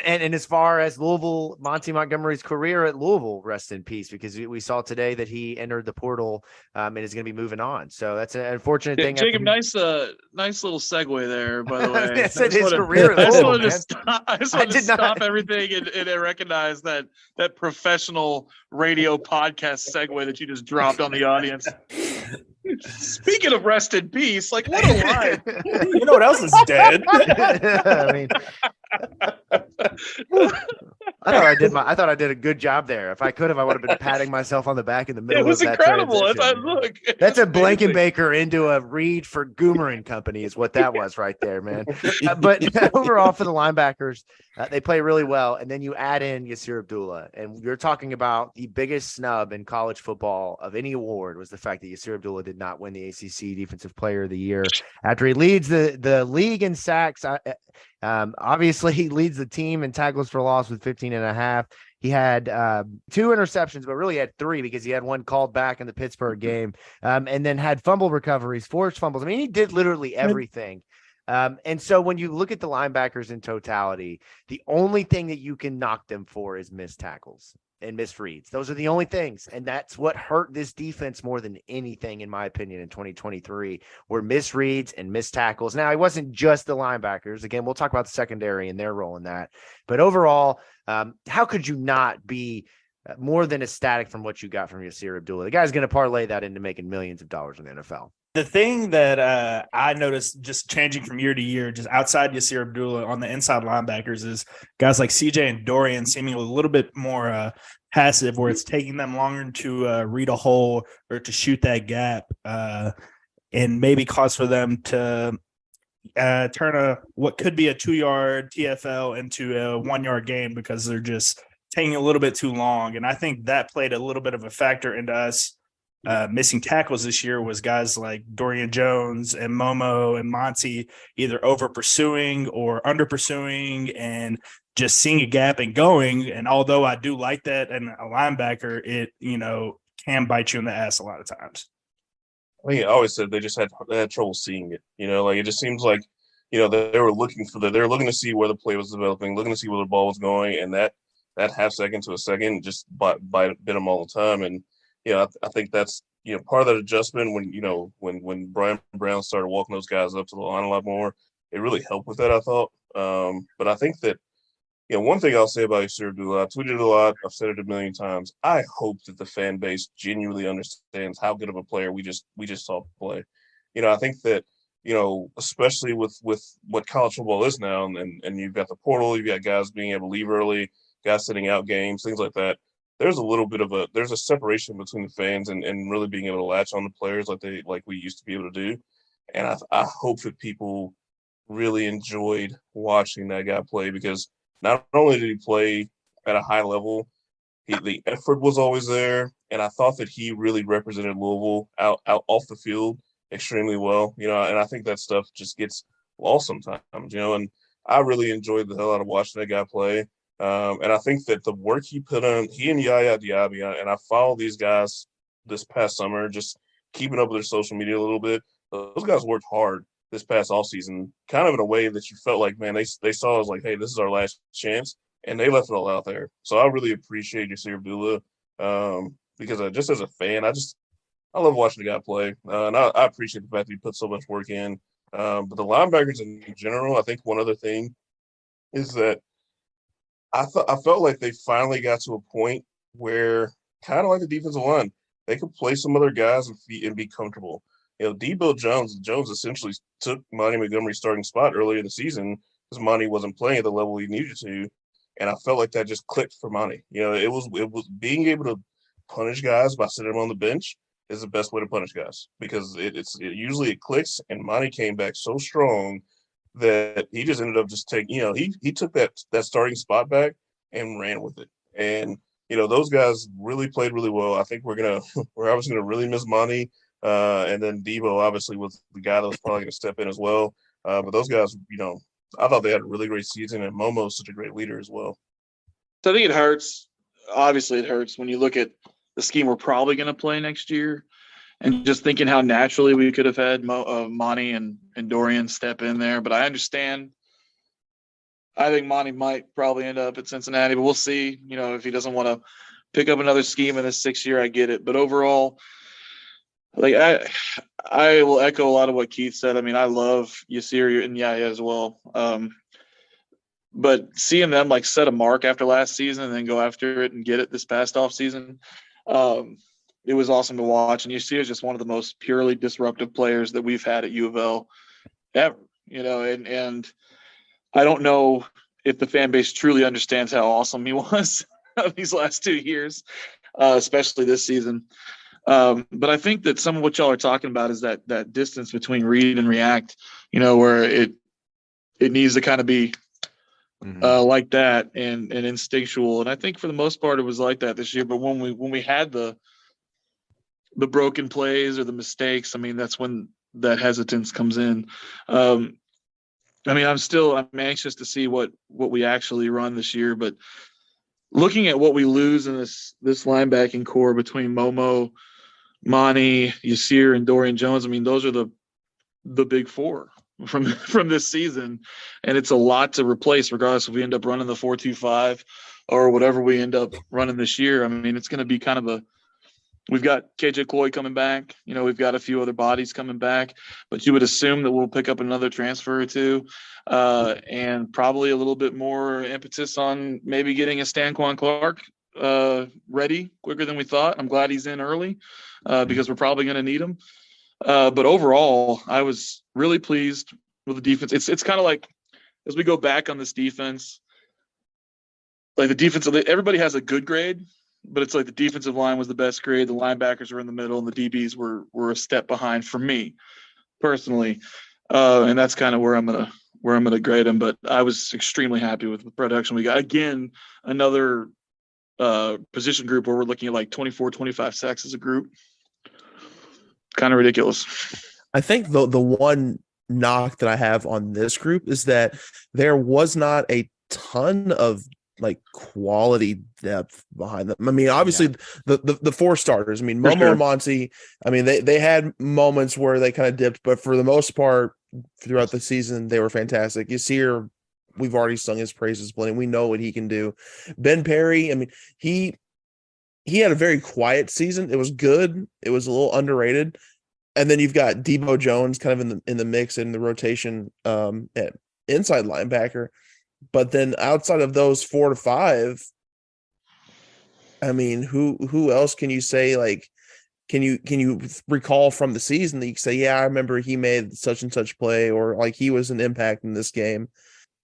And as far as Louisville, Monty Montgomery's career at Louisville, rest in peace, because we saw today that he entered the portal and is going to be moving on. So that's an unfortunate thing. Jacob, nice little segue there, by the way. I said his career at Louisville. I just wanted to stop everything and recognize that professional radio podcast segue that you just dropped on the audience. Speaking of rest in peace, like what a line. You know what else is dead? I mean, I thought I did a good job there. If I could have, I would have been patting myself on the back in the middle of that. It was incredible. That's a Blankenbaker into a Reed for Goomer and Company is what that was right there, man. But overall for the linebackers, they play really well. And then you add in Yasir Abdullah, and you're talking about the biggest snub in college football of any award was the fact that Yasir Abdullah did not win the ACC Defensive Player of the Year after he leads the league in sacks. Obviously he leads the team in tackles for loss with 15.5. He had 2 interceptions, but really had 3 because he had one called back in the Pittsburgh game, and then had fumble recoveries, forced fumbles. I mean, he did literally everything. And so when you look at the linebackers in totality, the only thing that you can knock them for is missed tackles and missed reads. Those are the only things. And that's what hurt this defense more than anything, in my opinion, in 2023, were misreads and missed tackles. Now, it wasn't just the linebackers. Again, we'll talk about the secondary and their role in that. But overall, how could you not be more than ecstatic from what you got from Yasir Abdullah? The guy's going to parlay that into making millions of dollars in the NFL. The thing that I noticed just changing from year to year, just outside Yasir Abdullah on the inside linebackers, is guys like CJ and Dorian seeming a little bit more passive, where it's taking them longer to read a hole or to shoot that gap, and maybe cause for them to turn what could be a 2-yard TFL into a 1-yard gain because they're just taking a little bit too long. And I think that played a little bit of a factor into us missing tackles this year was guys like Dorian Jones and Momo and Monty either over pursuing or under pursuing and just seeing a gap and going. And although I do like that and a linebacker, it, can bite you in the ass a lot of times. I always said they just had trouble seeing it. Like it just seems like, they were looking to see where the play was developing, looking to see where the ball was going, and that half second to a second just bit them all the time. And I think that's part of that adjustment when Bryan Brown started walking those guys up to the line a lot more, it really helped with that, I thought. But I think that one thing I'll say about Yasir Abdullah, I tweeted a lot, I've said it a million times. I hope that the fan base genuinely understands how good of a player we just saw play. I think that especially with what college football is now, and you've got the portal, you've got guys being able to leave early, guys sitting out games, things like that. There's a little bit of there's a separation between the fans and really being able to latch on to players like we used to be able to do. And I hope that people really enjoyed watching that guy play, because not only did he play at a high level, the effort was always there, and I thought that he really represented Louisville out off the field extremely well. And I think that stuff just gets lost sometimes. And I really enjoyed the hell out of watching that guy play. And I think that the work he put on, he and Yaya Diaby, and I followed these guys this past summer, just keeping up with their social media a little bit. Those guys worked hard this past offseason, kind of in a way that you felt like, man, they saw us like, hey, this is our last chance, and they left it all out there. So I really appreciate Yasir Abdullah, because just as a fan, I love watching the guy play, and I appreciate the fact that he put so much work in. But the linebackers in general, I think one other thing is that I felt like they finally got to a point where, kind of like the defensive line, they could play some other guys and be comfortable. Debo Jones essentially took Monty Montgomery's starting spot earlier in the season because Monty wasn't playing at the level he needed to, and I felt like that just clicked for Monty. It was being able to punish guys by sitting them on the bench is the best way to punish guys, because it usually clicks, and Monty came back so strong that he just ended up just taking, he took that starting spot back and ran with it. And, those guys really played really well. I think we're obviously going to really miss Monty. And then Debo obviously was the guy that was probably going to step in as well. But those guys, I thought they had a really great season, and Momo's such a great leader as well. So I think it hurts. Obviously, it hurts when you look at the scheme we're probably going to play next year, and just thinking how naturally we could have had Monty and Dorian step in there. But I understand. I think Monty might probably end up at Cincinnati, but we'll see. If he doesn't want to pick up another scheme in this 6th year, I get it. But overall, like I will echo a lot of what Keith said. I mean, I love Yasir and Yaya as well. But seeing them like set a mark after last season and then go after it and get it this past off season, it was awesome to watch. And Yasir is just one of the most purely disruptive players that we've had at U of L ever. And I don't know if the fan base truly understands how awesome he was these last 2 years, especially this season. But I think that some of what y'all are talking about is that distance between read and react, where it needs to kind of be like that and instinctual. And I think for the most part it was like that this year. But when we had the broken plays or the mistakes, I mean, that's when that hesitance comes in. I'm anxious to see what we actually run this year. But looking at what we lose in this linebacking core between Momo, Monty, Yasir, and Dorian Jones, I mean, those are the big four from this season, and it's a lot to replace regardless if we end up running the 4-2-5 or whatever we end up running this year. I mean, it's going to be kind of we've got KJ Cloyd coming back, we've got a few other bodies coming back, but you would assume that we'll pick up another transfer or two, and probably a little bit more impetus on maybe getting a Stanquan Clark ready quicker than we thought. I'm glad he's in early because we're probably going to need him. But overall, I was really pleased with the defense. It's kind of like, as we go back on this defense, like the defense, everybody has a good grade, but it's like the defensive line was the best grade. The linebackers were in the middle, and the DBs were a step behind for me personally. And that's kind of where I'm gonna grade them. But I was extremely happy with the production we got. Again, another position group where we're looking at like 24, 25 sacks as a group. kind of ridiculous. I think the one knock that I have on this group is that there was not a ton of like quality depth behind them. I mean, obviously the four starters. I mean, Momo and Monty. I mean, they had moments where they kind of dipped, but for the most part, throughout the season, they were fantastic. Yasir, we've already sung his praises plenty. We know what he can do. Ben Perry. I mean, he had a very quiet season. It was good. It was a little underrated. And then you've got Debo Jones kind of in the mix in the rotation at inside linebacker. But then outside of those 4 to 5, I mean, who else can you say, like, can you recall from the season that you can say, yeah, I remember he made such and such play, or like he was an impact in this game?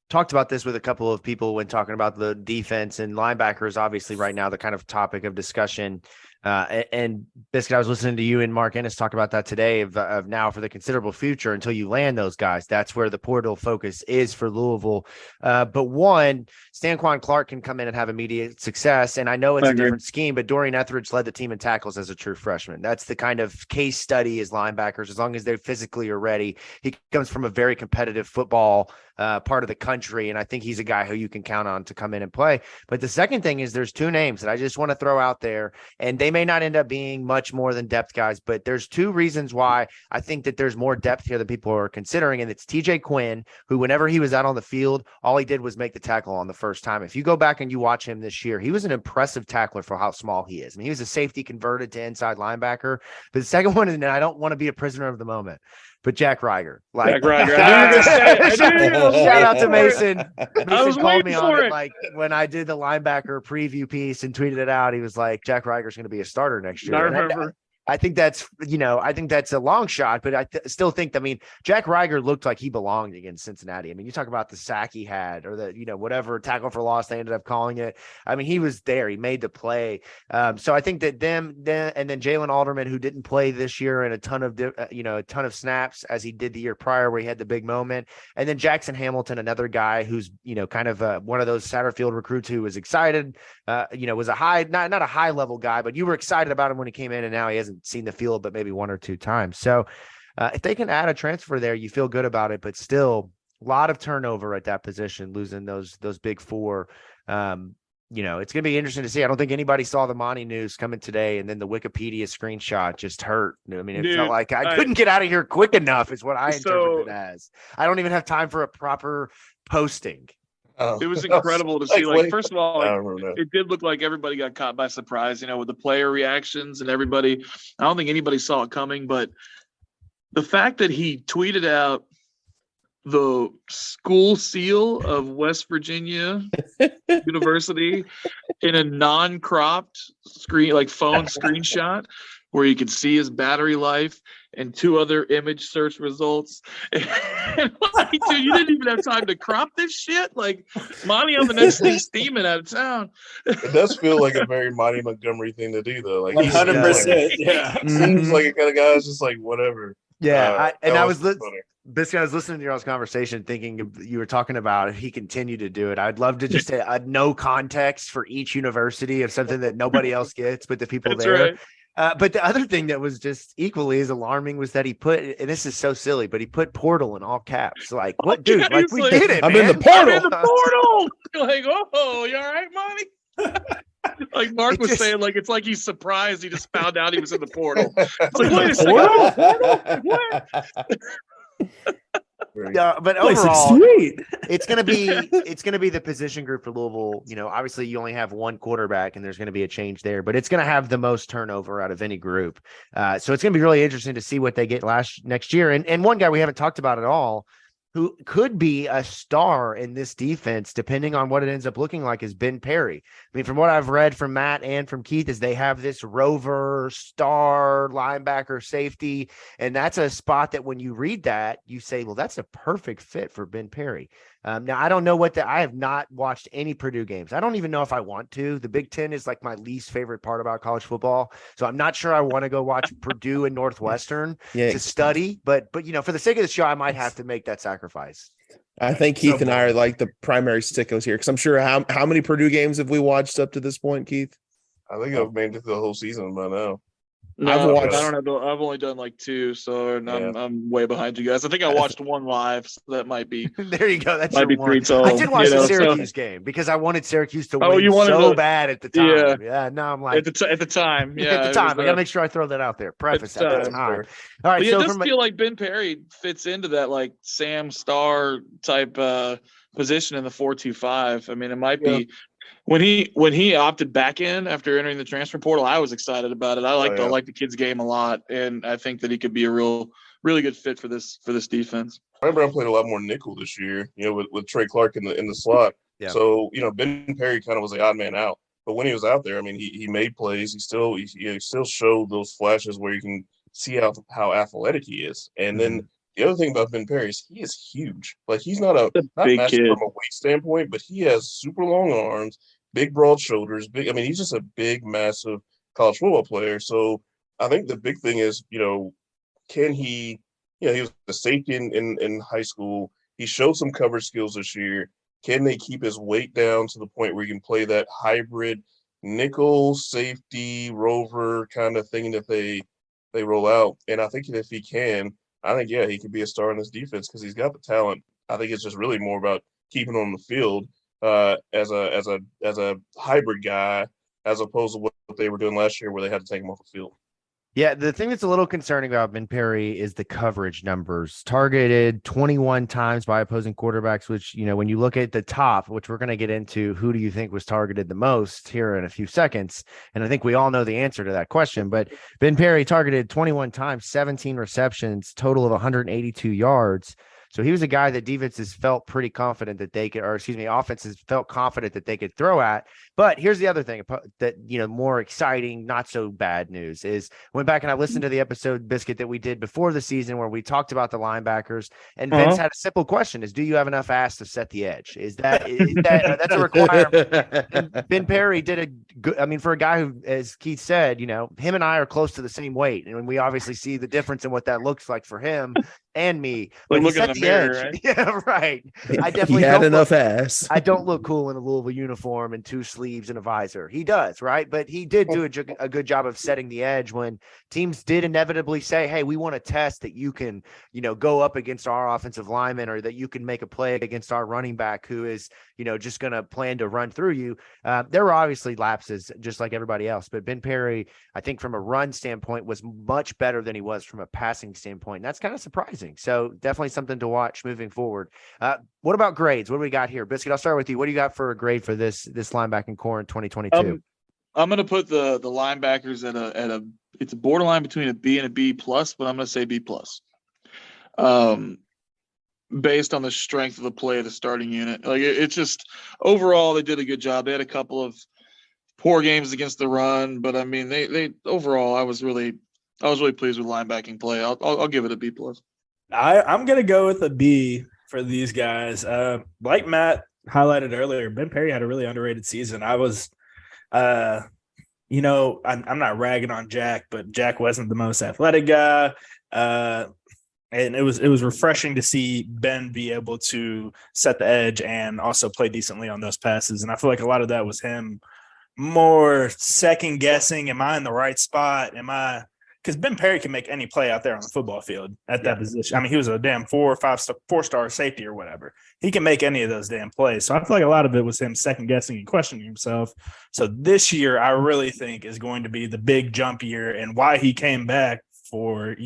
Talked about this with a couple of people when talking about the defense, and linebackers obviously right now the kind of topic of discussion. And Biscuit, I was listening to you and Mark Ennis talk about that today of now for the considerable future until you land those guys. That's where the portal focus is for Louisville. But one, Stanquan Clark can come in and have immediate success. And I know it's a different scheme, but Dorian Etheridge led the team in tackles as a true freshman. That's the kind of case study as linebackers, as long as they physically are ready. He comes from a very competitive football part of the country, and I think he's a guy who you can count on to come in and play. But the second thing is there's two names that I just want to throw out there, and they may not end up being much more than depth guys, but there's two reasons why I think that there's more depth here than people are considering, and it's TJ Quinn, who whenever he was out on the field, all he did was make the tackle on the first time. If you go back and you watch him this year, he was an impressive tackler for how small he is. I mean, he was a safety converted to inside linebacker. But the second one, and I don't want to be a prisoner of the moment, but Jack Reiger. Like, Jack Reiger. Shout out to Mason. Mason called me on for it. Like when I did the linebacker preview piece and tweeted it out, he was like, Jack Reiger's going to be a starter next year. I remember. I think that's a long shot, but I still think, I mean, Jack Reiger looked like he belonged against Cincinnati. I mean, you talk about the sack he had, or the, whatever tackle for loss they ended up calling it. I mean, he was there. He made the play. So I think that and then Jalen Alderman, who didn't play this year in a ton of snaps as he did the year prior, where he had the big moment. And then Jackson Hamilton, another guy who's, kind of one of those Satterfield recruits who was excited, was a high, not a high level guy, but you were excited about him when he came in, and now he hasn't seen the field but maybe one or two times. So if they can add a transfer there, you feel good about it, but still a lot of turnover at that position, losing those big four. It's going to be interesting to see. I don't think anybody saw the Monty news coming today, and then the Wikipedia screenshot just hurt. I mean, it felt like I couldn't get out of here quick enough is what I interpret it as. I don't even have time for a proper posting. It was incredible to see. Like, first of all, it did look like everybody got caught by surprise, with the player reactions and everybody. I don't think anybody saw it coming, but the fact that he tweeted out the school seal of West Virginia University in a non-cropped screen, like phone screenshot, where you could see his battery life and two other image search results. And like, dude, you didn't even have time to crop this shit. Like, Monty on the next thing steaming out of town. It does feel like a very Monty Montgomery thing to do, though. Like, 100%. Yeah. Seems like a kind of guy who's just like, whatever. Yeah. I was listening to y'all's conversation thinking you were talking about if he continued to do it. I'd love to just say no context for each university of something that nobody else gets, but the people there. Right. But the other thing that was just equally as alarming was that he put, and this is so silly, but he put portal in all caps. Like, what, dude? Yeah, like, we like, did it. I'm man. in the portal. I'm in the portal. Like, oh, you all right, Monty? Like Mark was saying, like, it's like he's surprised he just found out he was in the portal. It's like, wait a second. What? Yeah, but overall, it's gonna be the position group for Louisville. Obviously you only have one quarterback, and there's gonna be a change there, but it's gonna have the most turnover out of any group. So it's gonna be really interesting to see what they get next year. And one guy we haven't talked about at all, who could be a star in this defense, depending on what it ends up looking like, is Ben Perry. I mean, from what I've read from Matt and from Keith, is they have this rover star linebacker safety. And that's a spot that when you read that, you say, well, that's a perfect fit for Ben Perry. Now, I don't know I have not watched any Purdue games. I don't even know if I want to. The Big Ten is like my least favorite part about college football. So I'm not sure I want to go watch Purdue and Northwestern to study. But for the sake of the show, I might have to make that sacrifice. I think Keith and I are like the primary stickos here, because I'm sure how many Purdue games have we watched up to this point, Keith? I think I've made it the whole season by now. No, I've watched. I don't have. I've only done like 2, so Yeah. I'm way behind you guys. I think I watched 1 live, so that might be. There you go. That's Might your be one. 3 total. I did watch the so- Syracuse game because I wanted Syracuse to Oh, win you wanted so to- bad at the Yeah. time. Yeah, now I'm like at the time, yeah, at the it time. was, I got to make sure I throw that out there. Preface at the time. time. Sure. All right, But yeah, so it does from feel like Ben Perry fits into that like Sam Starr type position in the 4-2-5. I mean, it might be when he opted back in after entering the transfer portal. I was excited about it. I like the kid's game a lot, and I think that he could be a really good fit for this defense. Bryan Brown played a lot more nickel this year, with Trey Clark in the slot. Yeah. So, Ben Perry kind of was the odd man out. But when he was out there, I mean, he made plays. He still showed those flashes where you can see how athletic he is. And then the other thing about Ben Perry is he is huge. Like, he's not big massive kid from a weight standpoint, but he has super long arms, big broad shoulders. He's just a big, massive college football player. So I think the big thing is, can he? He was a safety in high school. He showed some coverage skills this year. Can they keep his weight down to the point where he can play that hybrid nickel safety rover kind of thing that they roll out? And I think if he can, he could be a star in this defense because he's got the talent. I think it's just really more about keeping him on the field as a hybrid guy, as opposed to what they were doing last year where they had to take him off the field. Yeah, the thing that's a little concerning about Ben Perry is the coverage numbers. Targeted 21 times by opposing quarterbacks, which, when you look at the top, which we're going to get into, who do you think was targeted the most here in a few seconds? And I think we all know the answer to that question. But Ben Perry targeted 21 times, 17 receptions, total of 182 yards. So he was a guy that defenses felt pretty confident that they could, offenses felt confident that they could throw at. But here's the other thing that, more exciting, not so bad news is went back and I listened to the episode, Biscuit, that we did before the season where we talked about the linebackers, and Vince had a simple question: is do you have enough ass to set the edge? That's a requirement? And Ben Perry did a good, for a guy who, as Keith said, him and I are close to the same weight, and we obviously see the difference in what that looks like for him and me. Like But he looking set in the the mirror, edge. right? Yeah, right. I He definitely had don't enough look, ass. I don't look cool in a Louisville uniform and 2 sleeves and a visor. He does, right? But he did do a good job of setting the edge when teams did inevitably say, hey, we want to test that you can, go up against our offensive lineman, or that you can make a play against our running back who is, just going to plan to run through you. There were obviously lapses just like everybody else, but Ben Perry, I think from a run standpoint, was much better than he was from a passing standpoint. And that's kind of surprising. So definitely something to watch moving forward. What about grades? What do we got here? Biscuit, I'll start with you. What do you got for a grade for this linebacking core in 2022? I'm going to put the linebackers at it's a borderline between a B and a B plus, but I'm going to say B plus. Based on the strength of the play of the starting unit. Like it's just overall they did a good job. They had a couple of poor games against the run, but they overall I was really pleased with linebacking play. I'll give it a B plus. I'm gonna go with a B for these guys. Like Matt highlighted earlier, Ben Perry had a really underrated season. I was I'm not ragging on Jack, but Jack wasn't the most athletic guy. And it was refreshing to see Ben be able to set the edge and also play decently on those passes. And I feel like a lot of that was him more second guessing. Am I in the right spot? Because Ben Perry can make any play out there on the football field at that position. He was a damn 4 or 5 4-star safety or whatever. He can make any of those damn plays. So I feel like a lot of it was him second guessing and questioning himself. So this year, I really think is going to be the big jump year, and why he came back for,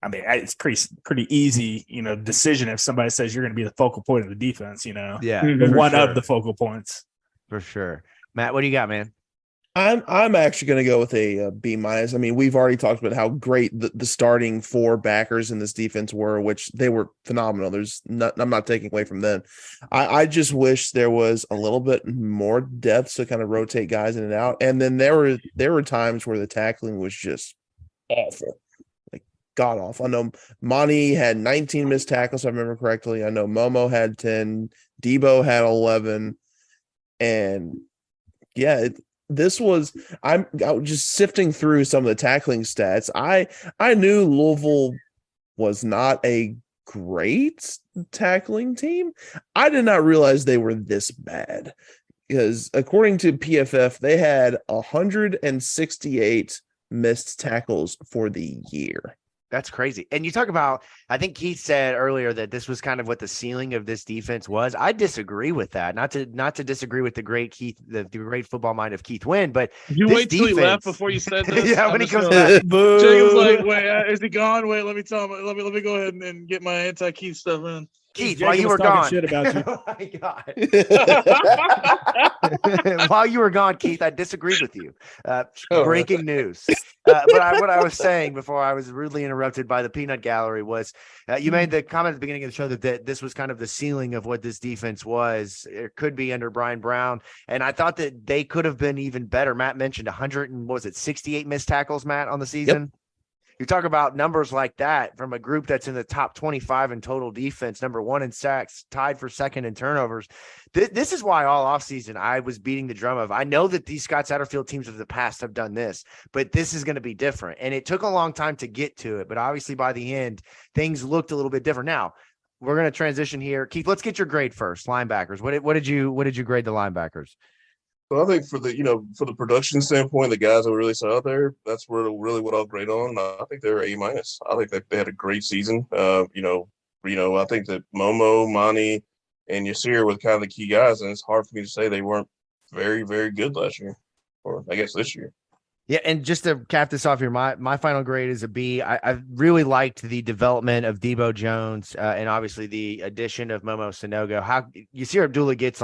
it's pretty easy, decision if somebody says you're going to be the focal point of the defense, Yeah, one of the focal points. For sure. Matt, what do you got, man? I'm actually going to go with a B minus. We've already talked about how great the starting 4 backers in this defense were, which they were phenomenal. I'm not taking away from them. I just wish there was a little bit more depth to kind of rotate guys in and out. And then there were times where the tackling was just awful. God awful. I know Monty had 19 missed tackles, if I remember correctly. I know Momo had 10, Debo had 11, and this was I was just sifting through some of the tackling stats. I knew Louisville was not a great tackling team. I did not realize they were this bad, because according to PFF, they had 168 missed tackles for the year. That's crazy. And you talk about, I think Keith said earlier that this was kind of what the ceiling of this defense was. I disagree with that. Not to disagree with the great Keith, the great football mind of Keith Wynne, but You this wait till he left defense- before you said this. Yeah, I'm when he just comes gonna- back. Jacob's like, wait, is he gone? Wait, let me tell him. Let me go ahead and get my anti-Keith stuff in. Keith, Jacob while you was were talking gone. shit about you. Oh my God. While you were gone, Keith, I disagreed with you. Breaking news. But what I was saying before I was rudely interrupted by the peanut gallery was you made the comment at the beginning of the show that this was kind of the ceiling of what this defense was. It could be under Bryan Brown. And I thought that they could have been even better. Matt mentioned 68 missed tackles, Matt, on the season. Yep. You talk about numbers like that from a group that's in the top 25 in total defense, number 1 in sacks, tied for second in turnovers. This is why all offseason I was beating the drum of, I know that these Scott Satterfield teams of the past have done this, but this is going to be different. And it took a long time to get to it, but obviously by the end, things looked a little bit different. Now, we're going to transition here. Keith, let's get your grade first. Linebackers. What did you grade the linebackers? So I think for the production standpoint, the guys that were really out there, that's really what I'll grade on. I think they were A-. I think that they had a great season. I think that Momo, Monty, and Yasir were kind of the key guys, and it's hard for me to say they weren't very, very good last year, or I guess this year. Yeah, and just to cap this off here, my final grade is a B. I really liked the development of Debo Jones and obviously the addition of Momo Sanogo. How Yasir Abdullah gets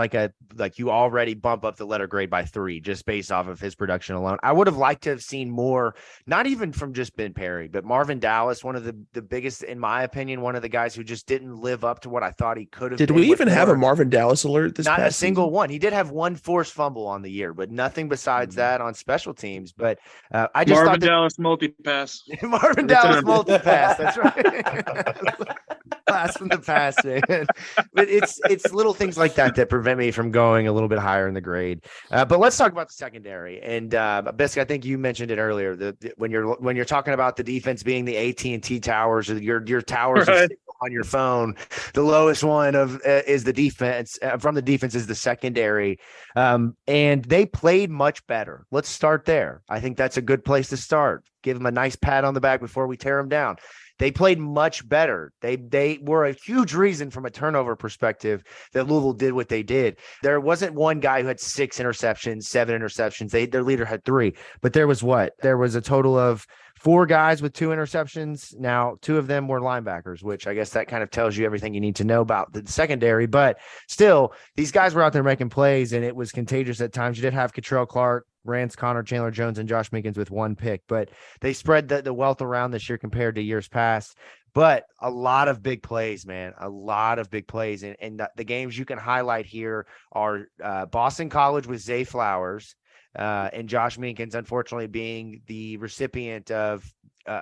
you already bump up the letter grade by 3 just based off of his production alone. I would have liked to have seen more, not even from just Ben Perry, but Marvin Dallas, one of the biggest, in my opinion, one of the guys who just didn't live up to what I thought he could have. Did we even have a Marvin Dallas alert this Not past a single season? one. He did have one forced fumble on the year, but nothing besides that on special teams. But I just Marvin thought Dallas multi-pass. Marvin Dallas multi-pass. That's right. Blast from the past, man. But it's little things like that prevent me from going a little bit higher in the grade. But let's talk about the secondary. And Bisk, I think you mentioned it earlier. When you're talking about the defense being the AT&T towers, or your towers Right. on your phone, the lowest one is the defense. From the defense is the secondary. And they played much better. Let's start there. I think that's a good place to start. Give them a nice pat on the back before we tear them down. They played much better. They were a huge reason from a turnover perspective that Louisville did what they did. There wasn't one guy who had 6 interceptions, 7 interceptions. Their leader had 3, but there was a total of 4 guys with 2 interceptions. Now, 2 of them were linebackers, which I guess that kind of tells you everything you need to know about the secondary. But still, these guys were out there making plays, and it was contagious at times. You did have Catrell Clark, Rance Connor, Chandler Jones, and Josh Minkins with 1 pick, but they spread the wealth around this year compared to years past. But a lot of big plays, man, a lot of big plays. And the games you can highlight here are Boston College with Zay Flowers, and Josh Minkins, unfortunately, being the recipient of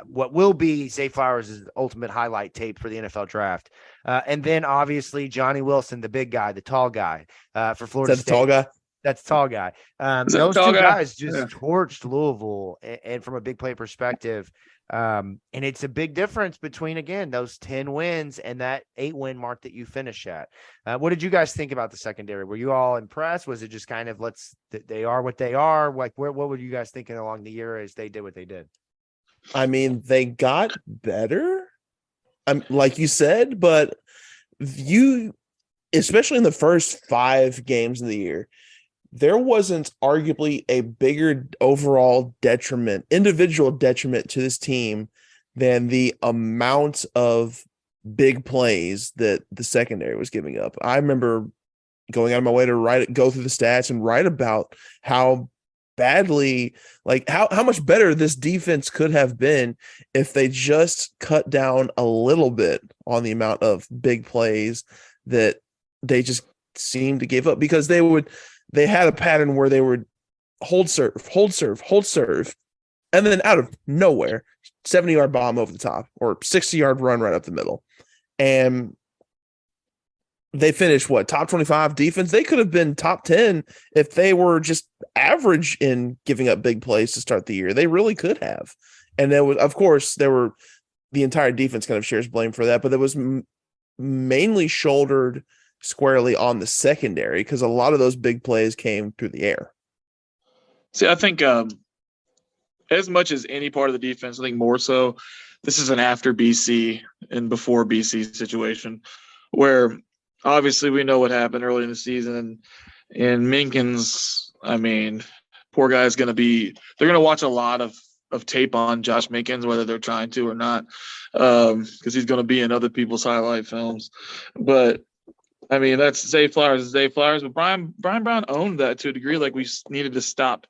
what will be Zay Flowers' ultimate highlight tape for the NFL draft. And then, obviously, Johnny Wilson, the big guy, the tall guy for Florida State. Is that the tall guy? That's the tall guy. Those 2 guys just torched Louisville, and from a big play perspective. And it's a big difference between, again, those 10 wins and that 8-win mark that you finish at. What did you guys think about the secondary? Were you all impressed? Was it just kind of they are what they are? Like, what were you guys thinking along the year as they did what they did? I mean, they got better, like you said, but especially in the first 5 games of the year, there wasn't arguably a bigger overall individual detriment to this team than the amount of big plays that the secondary was giving up. I remember going out of my way to go through the stats and write about how badly, how much better this defense could have been if they just cut down a little bit on the amount of big plays that they just seemed to give up, because they had a pattern where they would hold serve, and then out of nowhere, 70-yard bomb over the top or 60-yard run right up the middle. And they finished top 25 defense. They could have been top 10 if they were just average in giving up big plays to start the year. They really could have. And there was, of course, the entire defense kind of shares blame for that, but it was mainly shouldered squarely on the secondary because a lot of those big plays came through the air. See, I think as much as any part of the defense, I think more so, this is an after BC and before BC situation where obviously we know what happened early in the season. And Minkins, I mean, poor guy's going to be – they're going to watch a lot of tape on Josh Minkins, whether they're trying to or not, because he's going to be in other people's highlight films. But, I mean, that's Zay Flowers. But Brian Brown owned that to a degree. Like, we needed to stop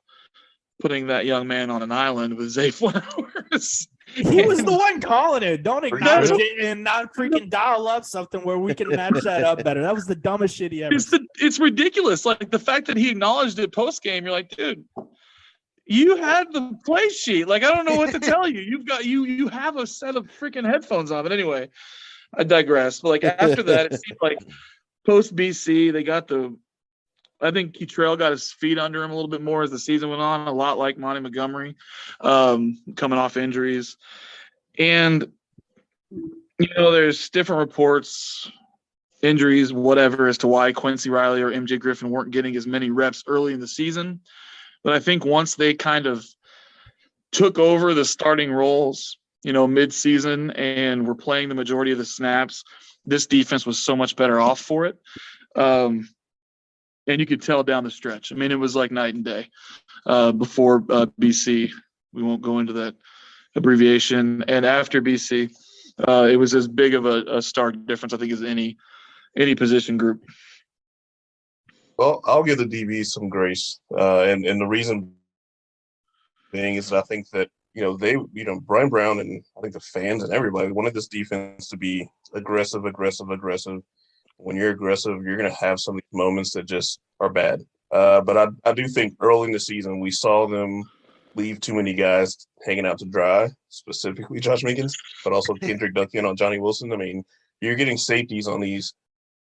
putting that young man on an island with Zay Flowers. He was the one calling it. Don't acknowledge it and not freaking dial up something where we can match that up better. That was the dumbest shit he ever said. It's ridiculous. Like, the fact that he acknowledged it post-game, you're like, dude, you had the play sheet. Like, I don't know what to tell you. You've got you have a set of freaking headphones on. But anyway, I digress. But, like, after that, it seemed like post-BC, they got I think Keytrell got his feet under him a little bit more as the season went on, a lot like Monty Montgomery, coming off injuries. And, there's different reports, injuries, whatever, as to why Quincy Riley or MJ Griffin weren't getting as many reps early in the season. But I think once they kind of took over the starting roles, mid-season and were playing the majority of the snaps, this defense was so much better off for it. And you could tell down the stretch. I mean, it was like night and day before BC. We won't go into that abbreviation. And after BC, it was as big of a stark difference, I think, as any position group. Well, I'll give the DBs some grace. And the reason being is that I think that, Bryan Brown and I think the fans and everybody wanted this defense to be aggressive. When you're aggressive, you're going to have some of these moments that just are bad. But I do think early in the season, we saw them leave too many guys hanging out to dry, specifically Josh Minkins, but also Kendrick Duncan on Johnny Wilson. I mean, you're getting safeties on these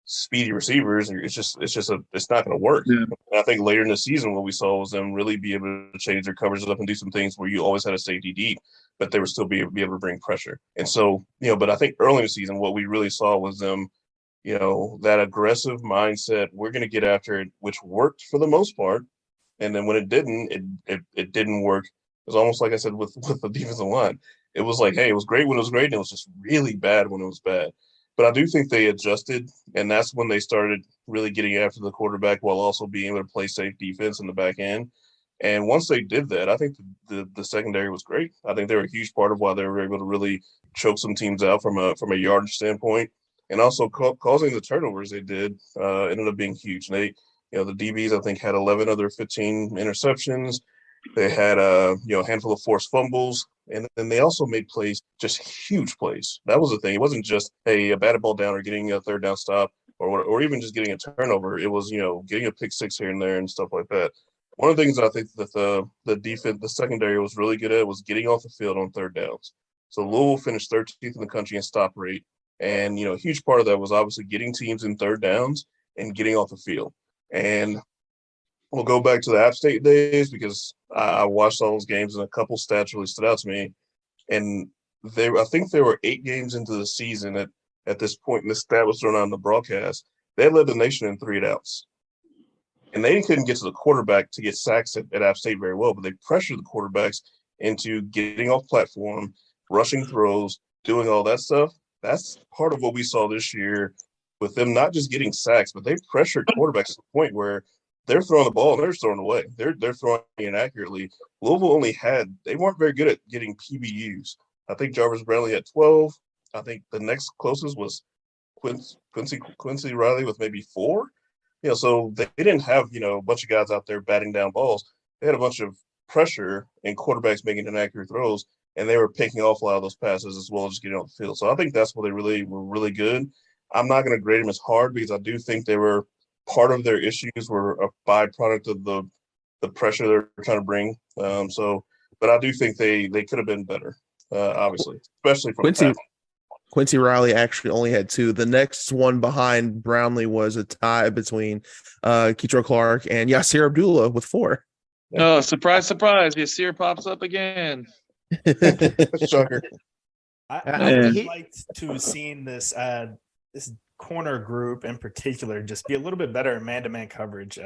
speedy receivers, and it's not going to work. Yeah. And I think later in the season, what we saw was them really be able to change their coverages up and do some things where you always had a safety deep, but they would still be able to bring pressure. And so, but I think early in the season, what we really saw was them, that aggressive mindset, we're going to get after it, which worked for the most part. And then when it didn't, it didn't work. It was almost like I said with the defensive line. It was like, hey, it was great when it was great, and it was just really bad when it was bad. But I do think they adjusted, and that's when they started really getting after the quarterback while also being able to play safe defense in the back end. And once they did that, I think the secondary was great. I think they were a huge part of why they were able to really choke some teams out from a yardage standpoint. And also causing the turnovers they did ended up being huge. And the DBs, I think, had 11 of their 15 interceptions. They had a handful of forced fumbles. And then they also made plays, just huge plays. That was the thing. It wasn't just, hey, a batted ball down or getting a third down stop or even just getting a turnover. It was, getting a pick six here and there and stuff like that. One of the things that I think that the defense, the secondary was really good at was getting off the field on third downs. So Louisville finished 13th in the country in stop rate. And, a huge part of that was obviously getting teams in third downs and getting off the field. And we'll go back to the App State days because I watched all those games and a couple stats really stood out to me. And I think there were 8 games into the season at this point, and this stat was thrown out on the broadcast. They led the nation in 3 downs. And they couldn't get to the quarterback to get sacks at App State very well, but they pressured the quarterbacks into getting off platform, rushing throws, doing all that stuff. That's part of what we saw this year with them not just getting sacks, but they pressured quarterbacks to the point where they're throwing the ball and they're throwing away. They're throwing inaccurately. Louisville they weren't very good at getting PBUs. I think Jarvis Brownlee had 12. I think the next closest was Quincy Riley with maybe 4. So they didn't have, a bunch of guys out there batting down balls. They had a bunch of pressure and quarterbacks making inaccurate throws, and they were picking off a lot of those passes as well as getting on the field. So I think that's where they really were really good. I'm not going to grade them as hard because I do think they were part of their issues were a byproduct of the pressure they're trying to bring. But I do think they could have been better, obviously, especially from Quincy Riley actually only had 2. The next one behind Brownlee was a tie between Keytrell Clark and Yasir Abdullah with 4. Oh, surprise, surprise. Yasir pops up again. Shocker. I would liked to have seen this corner group in particular just be a little bit better in man-to-man coverage.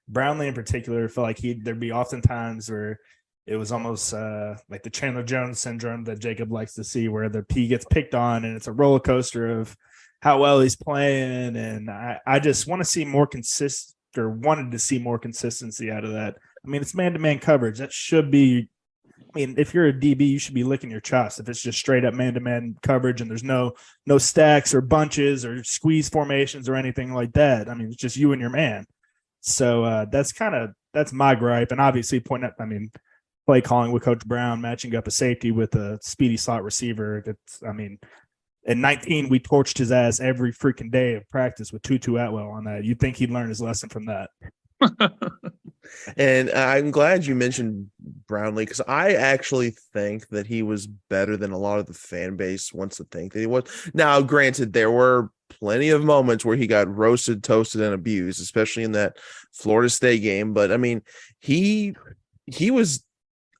Brownlee in particular felt like there'd be often times where It was almost like the Chandler Jones syndrome that Jacob likes to see, where the P gets picked on and it's a roller coaster of how well he's playing. And I just want to see more wanted to see more consistency out of that. I mean, it's man-to-man coverage. That should be, I mean, if you're a DB, you should be licking your chops if it's just straight up man-to-man coverage and there's no stacks or bunches or squeeze formations or anything like that. I mean, it's just you and your man. So that's my gripe. And obviously play calling with Coach Brown, matching up a safety with a speedy slot receiver. In 19, we torched his ass every freaking day of practice with Tutu Atwell on that. You'd think he'd learn his lesson from that. And I'm glad you mentioned Brownlee, because I actually think that he was better than a lot of the fan base wants to think that he was. Now, granted, there were plenty of moments where he got roasted, toasted, and abused, especially in that Florida State game. But I mean, he was,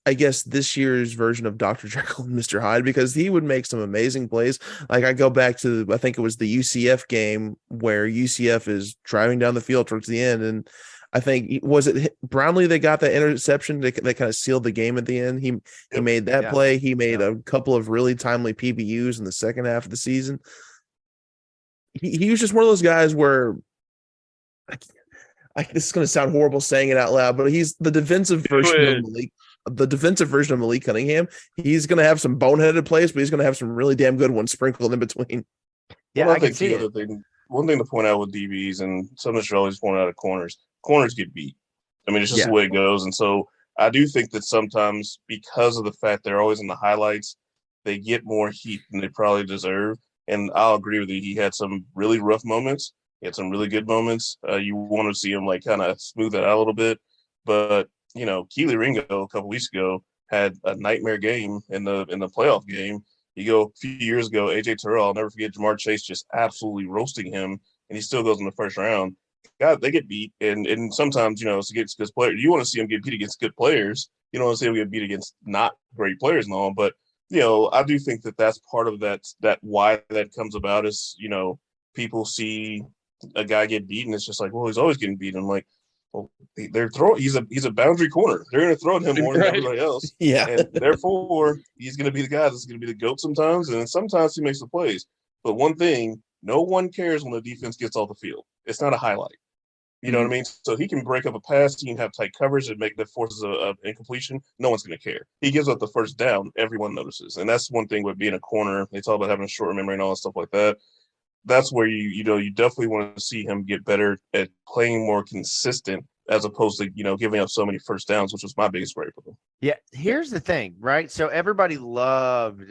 I guess, this year's version of Dr. Jekyll and Mr. Hyde, because he would make some amazing plays. Like, I go back to, I think it was the UCF game where UCF is driving down the field towards the end, and I think, was it Brownlee that got that interception that kind of sealed the game at the end? He made that play. He made a couple of really timely PBUs in the second half of the season. He was just one of those guys where, this is going to sound horrible saying it out loud, but he's the defensive version of Malik. The defensive version of Malik Cunningham. He's going to have some boneheaded plays, but he's going to have some really damn good ones sprinkled in between. Yeah, well, I can see it. One thing to point out with DBs, and something that should always point out at corners get beat. I mean, it's just the way it goes. And so I do think that sometimes, because of the fact they're always in the highlights, they get more heat than they probably deserve. And I'll agree with you. He had some really rough moments. He had some really good moments. You want to see him kind of smooth that out a little bit. But, Keely Ringo a couple weeks ago had a nightmare game in the playoff game. You go a few years ago, AJ Terrell, I'll never forget Jamar Chase just absolutely roasting him, and he still goes in the first round. God, they get beat, and sometimes, it's against good players. You want to see them get beat against good players. You don't want to see them get beat against not great players and all. But, I do think that that's part of that why that comes about is, people see a guy get beaten. It's just like, well, he's always getting beaten. I'm like, well, they're throwing. He's a boundary corner. They're going to throw at him more than everybody else. Yeah, and therefore he's going to be the guy that's going to be the GOAT sometimes, and sometimes he makes the plays. But one thing, no one cares when the defense gets off the field. It's not a highlight. You know what I mean? So he can break up a pass. He can have tight coverage and make that forces a incompletion. No one's going to care. He gives up the first down. Everyone notices, and that's one thing with being a corner. They talk about having a short memory and all that stuff like that. That's where you definitely want to see him get better at playing more consistent, as opposed to giving up so many first downs, which was my biggest gripe with him. Yeah, here's the thing, right? So everybody loved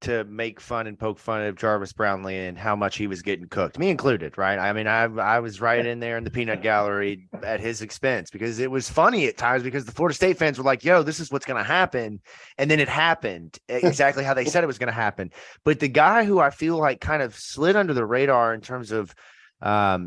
to make fun and poke fun of Jarvis Brownlee and how much he was getting cooked, me included, right? I mean, I was right in there in the peanut gallery at his expense, because it was funny at times, because the Florida State fans were like, yo, this is what's going to happen. And then it happened exactly how they said it was going to happen. But the guy who I feel like kind of slid under the radar in terms of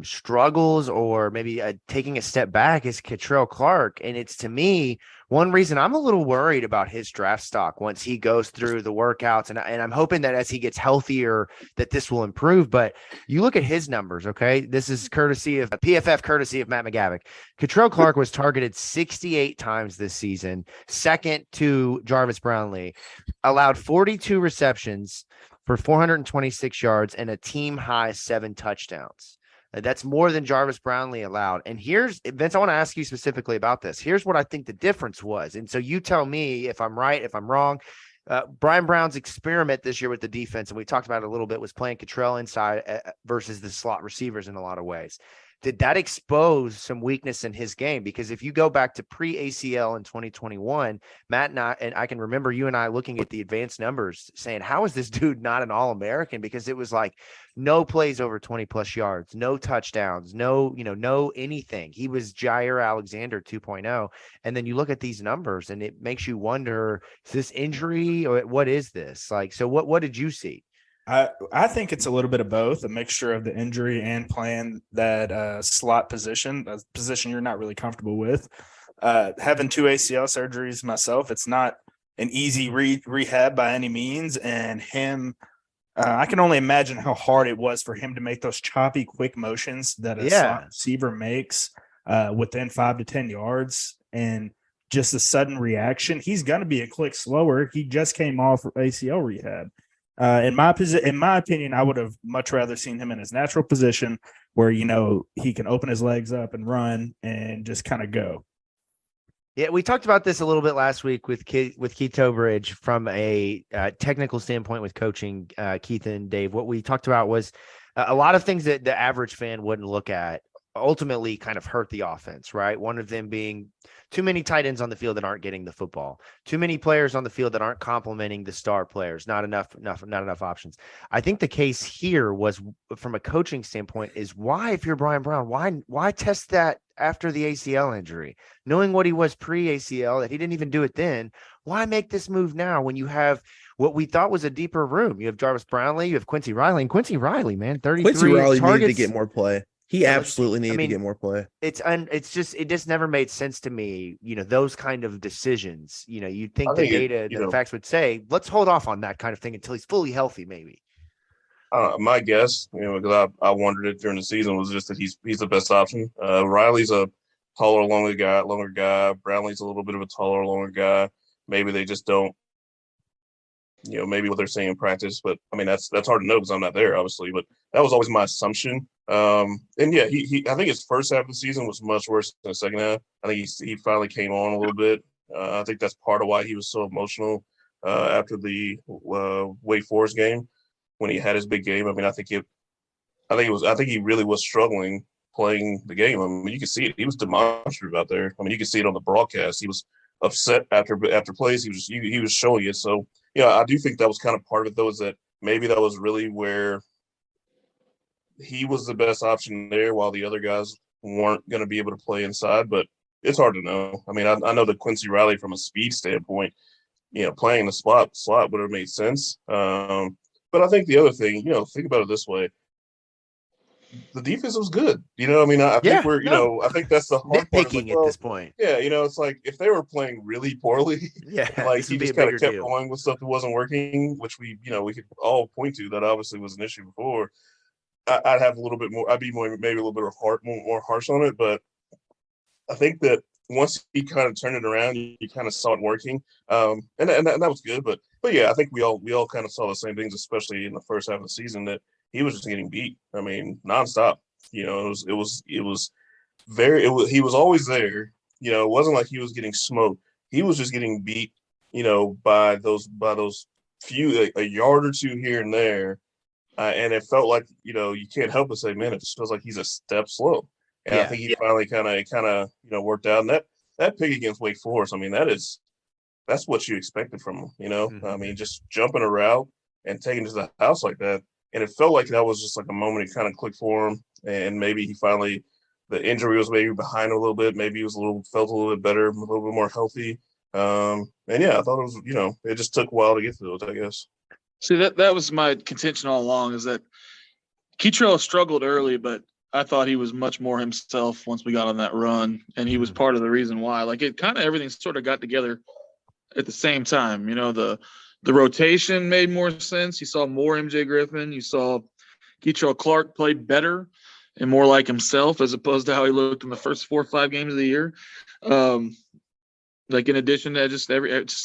struggles or maybe taking a step back is Ketrell Clark. And it's, to me, one reason I'm a little worried about his draft stock once he goes through the workouts, and I'm hoping that as he gets healthier that this will improve. But you look at his numbers, okay? This is courtesy of PFF, courtesy of Matt McGavick. Ketrell Clark was targeted 68 times this season, second to Jarvis Brownlee, allowed 42 receptions for 426 yards and a team high 7 touchdowns. That's more than Jarvis Brownlee allowed. And here's, Vince, I want to ask you specifically about this. Here's what I think the difference was. And so you tell me if I'm right, if I'm wrong. Bryan Brown's experiment this year with the defense, and we talked about it a little bit, was playing Ketrell inside versus the slot receivers in a lot of ways. Did that expose some weakness in his game? Because if you go back to pre-ACL in 2021, Matt and I can remember you and I looking at the advanced numbers saying, how is this dude not an All-American? Because it was like no plays over 20 plus yards, no touchdowns, no anything. He was Jair Alexander 2.0. And then you look at these numbers and it makes you wonder, is this injury or what is this? Like, so what did you see? I think it's a little bit of both, a mixture of the injury and playing that slot position, a position you're not really comfortable with. Having 2 ACL surgeries myself, it's not an easy rehab by any means. And him, I can only imagine how hard it was for him to make those choppy, quick motions that a slot receiver makes within 5 to 10 yards. And just a sudden reaction, he's going to be a click slower. He just came off ACL rehab. In my opinion, I would have much rather seen him in his natural position where, he can open his legs up and run and just kind of go. Yeah, we talked about this a little bit last week with Keith Tobridge from a technical standpoint with coaching Keith and Dave. What we talked about was a lot of things that the average fan wouldn't look at ultimately kind of hurt the offense, right? One of them being too many tight ends on the field that aren't getting the football, too many players on the field that aren't complementing the star players, not enough options. I think the case here was, from a coaching standpoint, is why, if you're Bryan Brown, why test that after the ACL injury, knowing what he was pre-ACL, that he didn't even do it then? Why make this move now when you have what we thought was a deeper room? You have Jarvis Brownlee, you have Quincy Riley, and Quincy Riley, man, 33 Quincy Riley targets. needed to get more play. He absolutely needed to get more play. It just never made sense to me. Those kind of decisions. You'd think the data, the facts would say, let's hold off on that kind of thing until he's fully healthy, maybe. My guess, because I wondered it during the season, was just that he's the best option. Riley's a taller, longer guy. Brownlee's a little bit of a taller, longer guy. Maybe they just don't, maybe what they're saying in practice. But I mean, that's hard to know because I'm not there, obviously. But that was always my assumption. And yeah, he I think his first half of the season was much worse than the second half. I think he finally came on a little bit. I think that's part of why he was so emotional after the Wake Forest game when he had his big game. I mean, I think he really was struggling playing the game. I mean, you can see it. He was demonstrative out there. I mean, you can see it on the broadcast. He was upset after plays. He was showing it. So yeah, I do think that was kind of part of it, though, is that maybe that was really where he was the best option there while the other guys weren't going to be able to play inside. But it's hard to know. I mean, I know that Quincy Riley, from a speed standpoint, playing the slot would have made sense. But I think the other thing, think about it this way. The defense was good. I mean, I think I think that's the hard part. Nitpicking at this point. Yeah, it's like if they were playing really poorly, like he just kind of kept going with stuff that wasn't working, which we could all point to that obviously was an issue before. I'd have a little bit more. I'd be maybe a little bit more harsh on it, but I think that once he kind of turned it around, you kind of saw it working, and that was good. But yeah, I think we all kind of saw the same things, especially in the first half of the season, that he was just getting beat. I mean, nonstop. He was always there. It wasn't like he was getting smoked. He was just getting beat. By those few, a yard or two here and there. And it felt like, you can't help but say, man, it just feels like he's a step slow. And I think he finally kind of worked out. And that pick against Wake Forest, I mean, that's what you expected from him, Mm-hmm. I mean, just jumping a route and taking to the house like that. And it felt like that was just like a moment it kind of clicked for him. And maybe the injury was maybe behind him a little bit. Maybe he felt a little bit better, a little bit more healthy. And yeah, I thought it was, it just took a while to get to those, I guess. See, that was my contention all along, is that Keytrell struggled early, but I thought he was much more himself once we got on that run, and he was part of the reason why. Like, it kind of everything sort of got together at the same time. The rotation made more sense. You saw more MJ Griffin. You saw Keytrell Clark played better and more like himself as opposed to how he looked in the first 4 or 5 games of the year. Like, in addition to just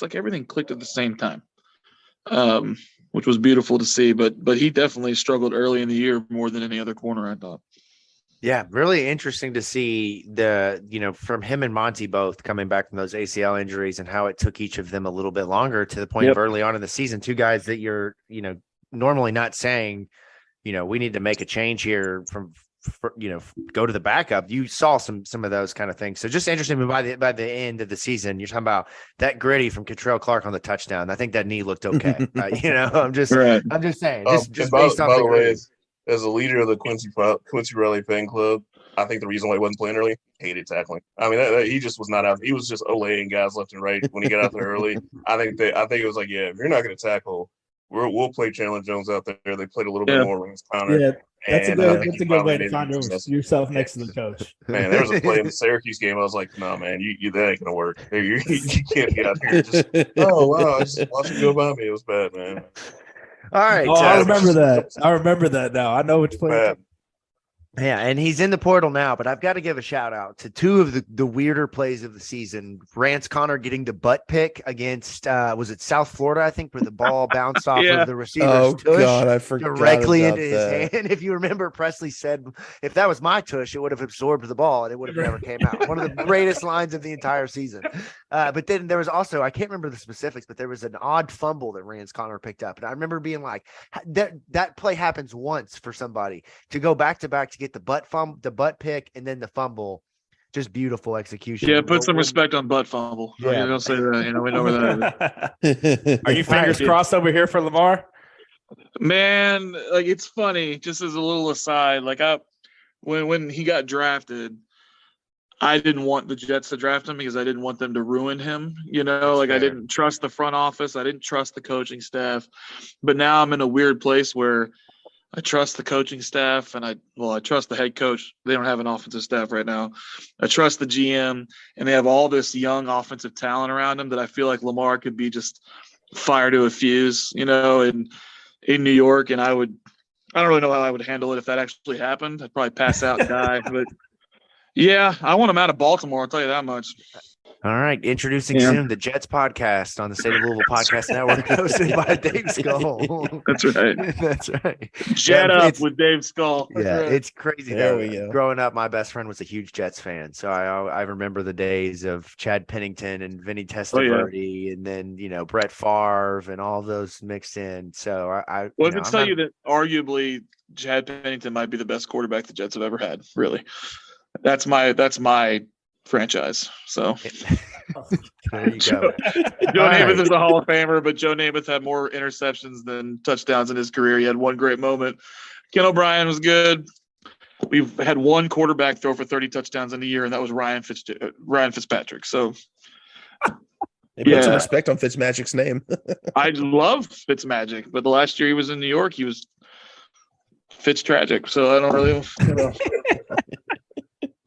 like everything clicked at the same time. Which was beautiful to see, but he definitely struggled early in the year more than any other corner, I thought. Yeah, really interesting to see from him and Monty both coming back from those ACL injuries and how it took each of them a little bit longer to the point of early on in the season. 2 guys that you're, normally not saying, we need to make a change here go to the backup. You saw some of those kind of things. So just interesting. By the end of the season, you're talking about that gritty from Keytrell Clark on the touchdown. I think that knee looked okay. I'm just saying. Just based on the way, as a leader of the Quincy Riley fan club, I think the reason why he wasn't playing early, hated tackling. I mean, he just was not out. He was just olaying guys left and right when he got out there early. I think it was like, if you're not going to tackle, we'll play Chandler Jones out there. They played a little bit more rings counter. Yeah. That's a good way to find yourself next to the coach. Man, there was a play in the Syracuse game. I was like, no, man, you that ain't gonna work. You can't be out here. Just I just watched him go by me. It was bad, man. All right. I remember that. I remember that now. I know which play. Yeah, and he's in the portal now, but I've got to give a shout out to two of the weirder plays of the season. Rance Connor getting the butt pick against was it South Florida, I think, where the ball bounced off Yeah. of the receiver's Oh tush God, I forgot directly about into his that. hand. If you remember, Presley said, if that was my tush, it would have absorbed the ball and it would have never came out. One of the greatest lines of the entire season. But then there was also, I can't remember the specifics, but there was an odd fumble that Rance Connor picked up. And I remember being like, that play happens once for somebody to go back to get the butt pick and then the fumble. Just beautiful execution. Yeah, put some respect on butt fumble. Yeah. Don't say that. We know where that is. Are you fingers crossed over here for Lamar? Man, like it's funny. Just as a little aside, like when he got drafted, I didn't want the Jets to draft him because I didn't want them to ruin him. That's I fair. didn't trust the front office. I didn't trust the coaching staff. But now I'm in a weird place where I trust the coaching staff and I trust the head coach. They don't have an offensive staff right now. I trust the GM and they have all this young offensive talent around him that I feel like Lamar could be just fire to a fuse, in New York. And I don't really know how I would handle it if that actually happened. I'd probably pass out and die. But yeah, I want him out of Baltimore. I'll tell you that much. All right. Introducing soon the Jets podcast on the State of Louisville Podcast Network, hosted by Dave Scull. That's right. That's right. Jet up with Dave Scull. That's Yeah, right. it's crazy. There Though. we go. Growing up, my best friend was a huge Jets fan, so I remember the days of Chad Pennington and Vinny Testaverde, and then Brett Favre and all those mixed in. So I Well, I can tell you that arguably Chad Pennington might be the best quarterback the Jets have ever had. Really, that's my franchise. So there you go. Joe Namath is a Hall of Famer, but Joe Namath had more interceptions than touchdowns in his career. He had one great moment. Ken O'Brien was good. We've had one quarterback throw for 30 touchdowns in a year, and that was Ryan Fitzpatrick. So Put some respect on Fitzmagic's name. I love Fitzmagic, but the last year he was in New York, he was Fitztragic. So I don't really.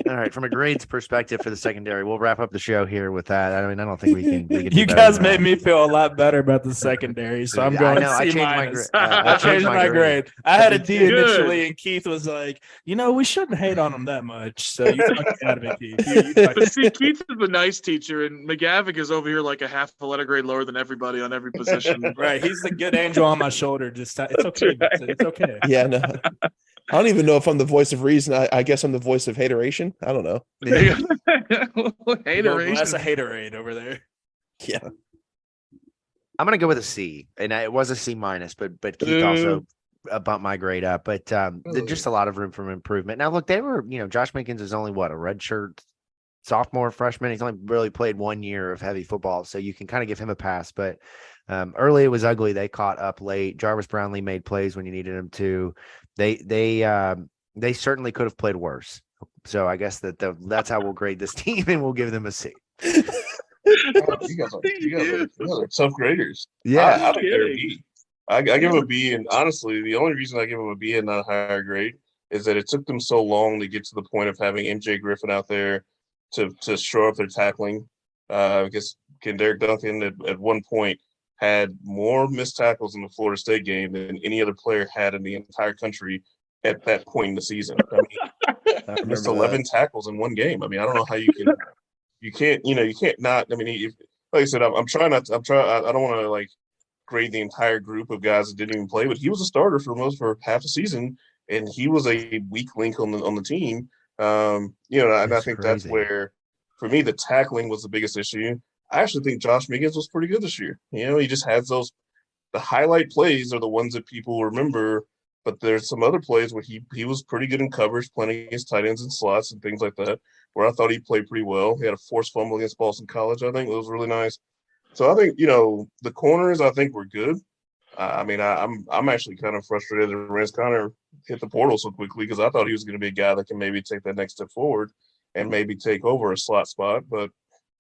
All right, from a grades perspective for the secondary, we'll wrap up the show here with that. I don't think we can. You guys made me feel a lot better about the secondary, so I'm going I C changed my minus. grade. I changed my grade. I had a D Good. initially, and Keith was like, we shouldn't hate on him that much. So you talked me out of it, Keith. But see, Keith is a nice teacher, and McGavick is over here like a half a letter grade lower than everybody on every position. Right, he's the good angel on my shoulder. It's okay. It's okay. Yeah, no. I don't even know if I'm the voice of reason. I guess I'm the voice of hateration. I don't know. Hateration. That's a haterade over there. Yeah. I'm gonna go with a C, and it was a C minus, but Keith also bumped my grade up. But there's just a lot of room for improvement. Now, look, they were, Josh Minkins is only a redshirt sophomore, freshman. He's only really played 1 year of heavy football, so you can kind of give him a pass. But early it was ugly. They caught up late. Jarvis Brownlee made plays when you needed him to. They certainly could have played worse. So I guess that's how we'll grade this team, and we'll give them a C. You guys are tough graders. Yeah, I think they're a B. I give them a B, and honestly, the only reason I give them a B and not a higher grade is that it took them so long to get to the point of having MJ Griffin out there to show up their tackling. Because Derek Duncan at one point had more missed tackles in the Florida State game than any other player had in the entire country at that point in the season. I mean, I missed 11 tackles in one game. I mean, I don't know how you can't not. I mean, like I said, I'm trying not to. I don't want to grade the entire group of guys that didn't even play, but he was a starter for half the season, and he was a weak link on the team. And I think that's where, for me, the tackling was the biggest issue. I actually think Josh Minkins was pretty good this year. He just has the highlight plays are the ones that people remember, but there's some other plays where he was pretty good in coverage, playing against tight ends and slots and things like that, where I thought he played pretty well. He had a forced fumble against Boston College, I think. It was really nice. So I think, the corners, I think, were good. I'm actually kind of frustrated that Rance Connor hit the portal so quickly because I thought he was going to be a guy that can maybe take that next step forward and maybe take over a slot spot, but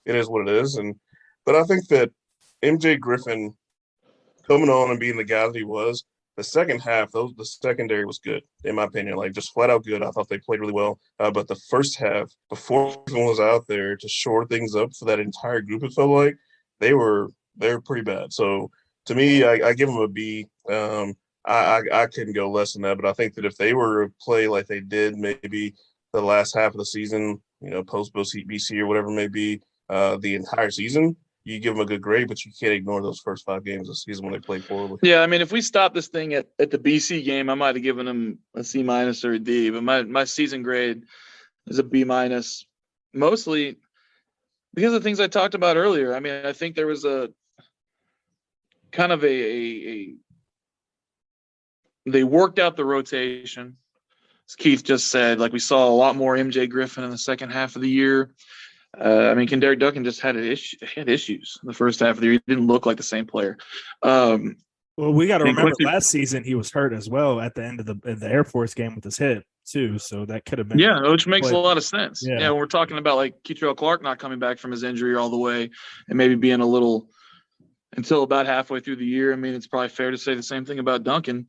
it is what it is. But I think that MJ Griffin coming on and being the guy that he was, the second half, the secondary was good, in my opinion, just flat out good. I thought they played really well. But the first half, before everyone was out there to shore things up for that entire group, it felt like they were pretty bad. So to me, I give them a B. I I couldn't go less than that. But I think that if they were to play like they did maybe the last half of the season, post BC or whatever it may be, the entire season, you give them a good grade, but you can't ignore those first 5 games of the season when they played poorly. Yeah, I mean, if we stop this thing at the BC game, I might have given them a C- or a D, but my season grade is a B-, mostly because of the things I talked about earlier. I mean, I think there was a kind of a they worked out the rotation. As Keith just said, like we saw a lot more MJ Griffin in the second half of the year. I mean, Kendarick Duncan just had issues in the first half of the year. He didn't look like the same player. Well, we got to remember Quincy, last season he was hurt as well at the end of the Air Force game with his hip too. So that could have been which makes a lot of sense. Yeah, when we're talking about like Keitrell Clark not coming back from his injury all the way and maybe being a little until about halfway through the year. I mean, it's probably fair to say the same thing about Duncan.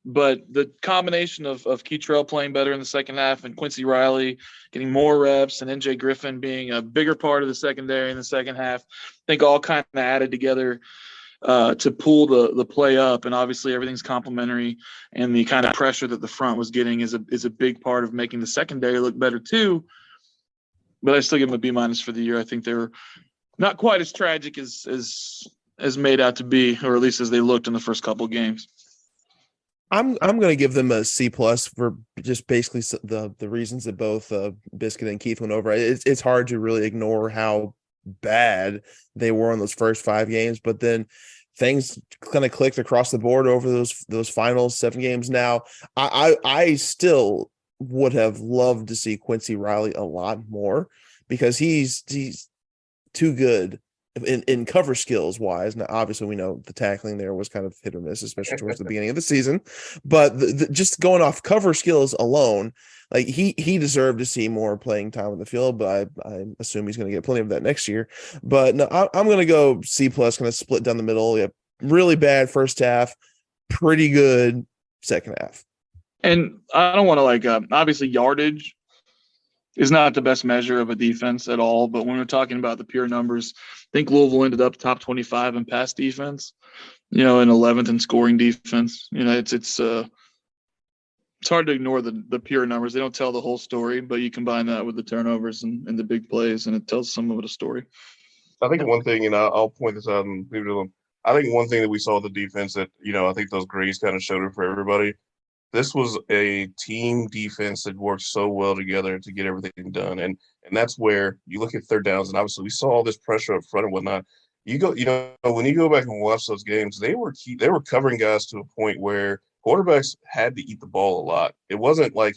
But the combination of Keitrell playing better in the second half and Quincy Riley getting more reps and NJ Griffin being a bigger part of the secondary in the second half, I think all kind of added together to pull the play up. And obviously everything's complementary, and the kind of pressure that the front was getting is a big part of making the secondary look better too. But I still give them a B- for the year. I think they were not quite as tragic as made out to be, or at least as they looked in the first couple of games. I'm going to give them a C+ for just basically the reasons that both Biscuit and Keith went over. It's hard to really ignore how bad they were in those first 5 games, but then things kind of clicked across the board over those final 7 games. Now, I still would have loved to see Quincy Riley a lot more, because he's too good in cover skills wise. Now, obviously, we know the tackling there was kind of hit or miss, especially towards the beginning of the season. But just going off cover skills alone, like he deserved to see more playing time on the field. But I assume he's going to get plenty of that next year. But no, I'm going to go C+, kind of split down the middle. Yeah, really bad first half, pretty good second half. And I don't want to obviously yardage is not the best measure of a defense at all. But when we're talking about the pure numbers, I think Louisville ended up top 25 in pass defense, and 11th in scoring defense. It's hard to ignore the pure numbers. They don't tell the whole story, but you combine that with the turnovers and the big plays, and it tells some of a story. I think one thing, and I'll point this out and leave it alone. I think one thing that we saw with the defense that, I think those grades kind of showed it for everybody. This was a team defense that worked so well together to get everything done. And that's where you look at third downs, and obviously we saw all this pressure up front and whatnot. When you go back and watch those games, they were covering guys to a point where quarterbacks had to eat the ball a lot. It wasn't like,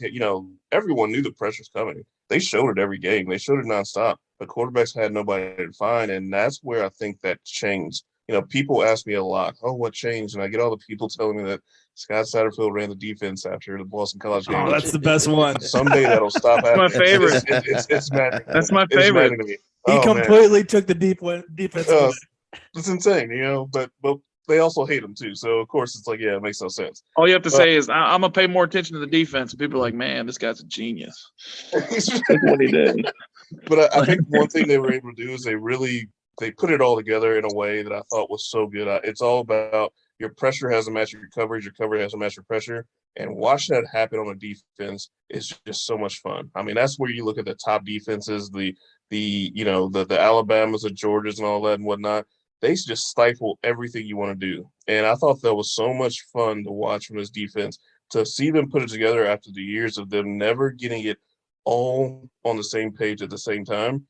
everyone knew the pressure's coming. They showed it every game. They showed it nonstop. But quarterbacks had nobody to find, and that's where I think that changed. People ask me a lot, oh, what changed? And I get all the people telling me that Scott Satterfield ran the defense after the Boston College game. Oh, that's the best one. Someday that'll stop happening. My favorite. It's maddening. That's my favorite. He completely took the defense. It's insane, but they also hate him too. So of course it's like, yeah, it makes no sense. All you have to say is, I'm gonna pay more attention to the defense, and people are like, man, this guy's a genius. That's what he did. But I think one thing they were able to do is they put it all together in a way that I thought was so good. It's all about your pressure has to match your coverage has to match your pressure, and watch that happen on a defense is just so much fun. I mean, that's where you look at the top defenses, the Alabamas, the Georgias, and all that and whatnot. They just stifle everything you want to do, and I thought that was so much fun to watch from this defense, to see them put it together after the years of them never getting it all on the same page at the same time.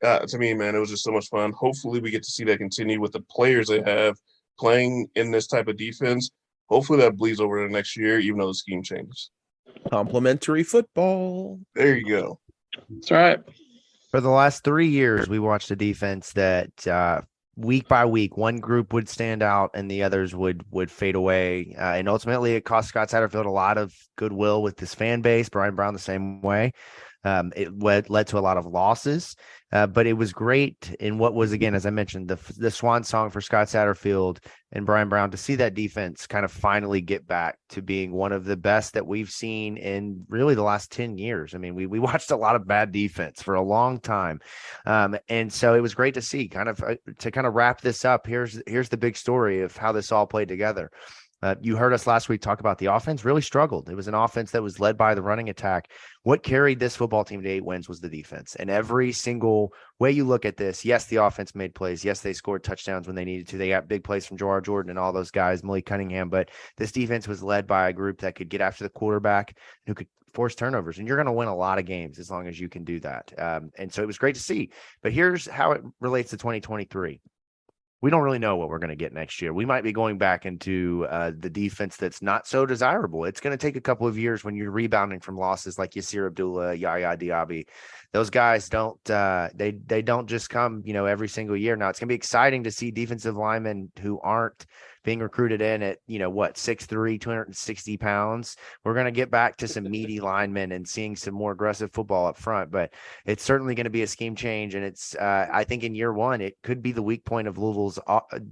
To me, man, it was just so much fun. Hopefully we get to see that continue with the players they have playing in this type of defense. Hopefully that bleeds over to next year, even though the scheme changes. Complementary football. There you go. That's right. For the last 3 years, we watched a defense that week by week, one group would stand out and the others would fade away. And ultimately, it cost Scott Satterfield a lot of goodwill with his fan base. Bryan Brown the same way. It led to a lot of losses, but it was great in what was, again, as I mentioned, the swan song for Scott Satterfield and Bryan Brown, to see that defense kind of finally get back to being one of the best that we've seen in really the last 10 years. I mean, we watched a lot of bad defense for a long time. And so it was great to see to kind of wrap this up. Here's the big story of how this all played together. You heard us last week talk about the offense really struggled. It was an offense that was led by the running attack. What carried this football team to 8 wins was the defense. And every single way you look at this, yes, the offense made plays. Yes, they scored touchdowns when they needed to. They got big plays from Jawar Jordan and all those guys, Malik Cunningham. But this defense was led by a group that could get after the quarterback, who could force turnovers. And you're going to win a lot of games as long as you can do that. And so it was great to see. But here's how it relates to 2023. We don't really know what we're going to get next year. We might be going back into the defense that's not so desirable. It's going to take a couple of years when you're rebounding from losses like Yasir Abdullah, Yaya Diaby. Those guys don't they don't just come, every single year. Now it's going to be exciting to see defensive linemen who aren't being recruited in at, 6'3", 260 pounds. We're going to get back to some meaty linemen and seeing some more aggressive football up front, but it's certainly going to be a scheme change. And it's, I think in year one, it could be the weak point of Louisville's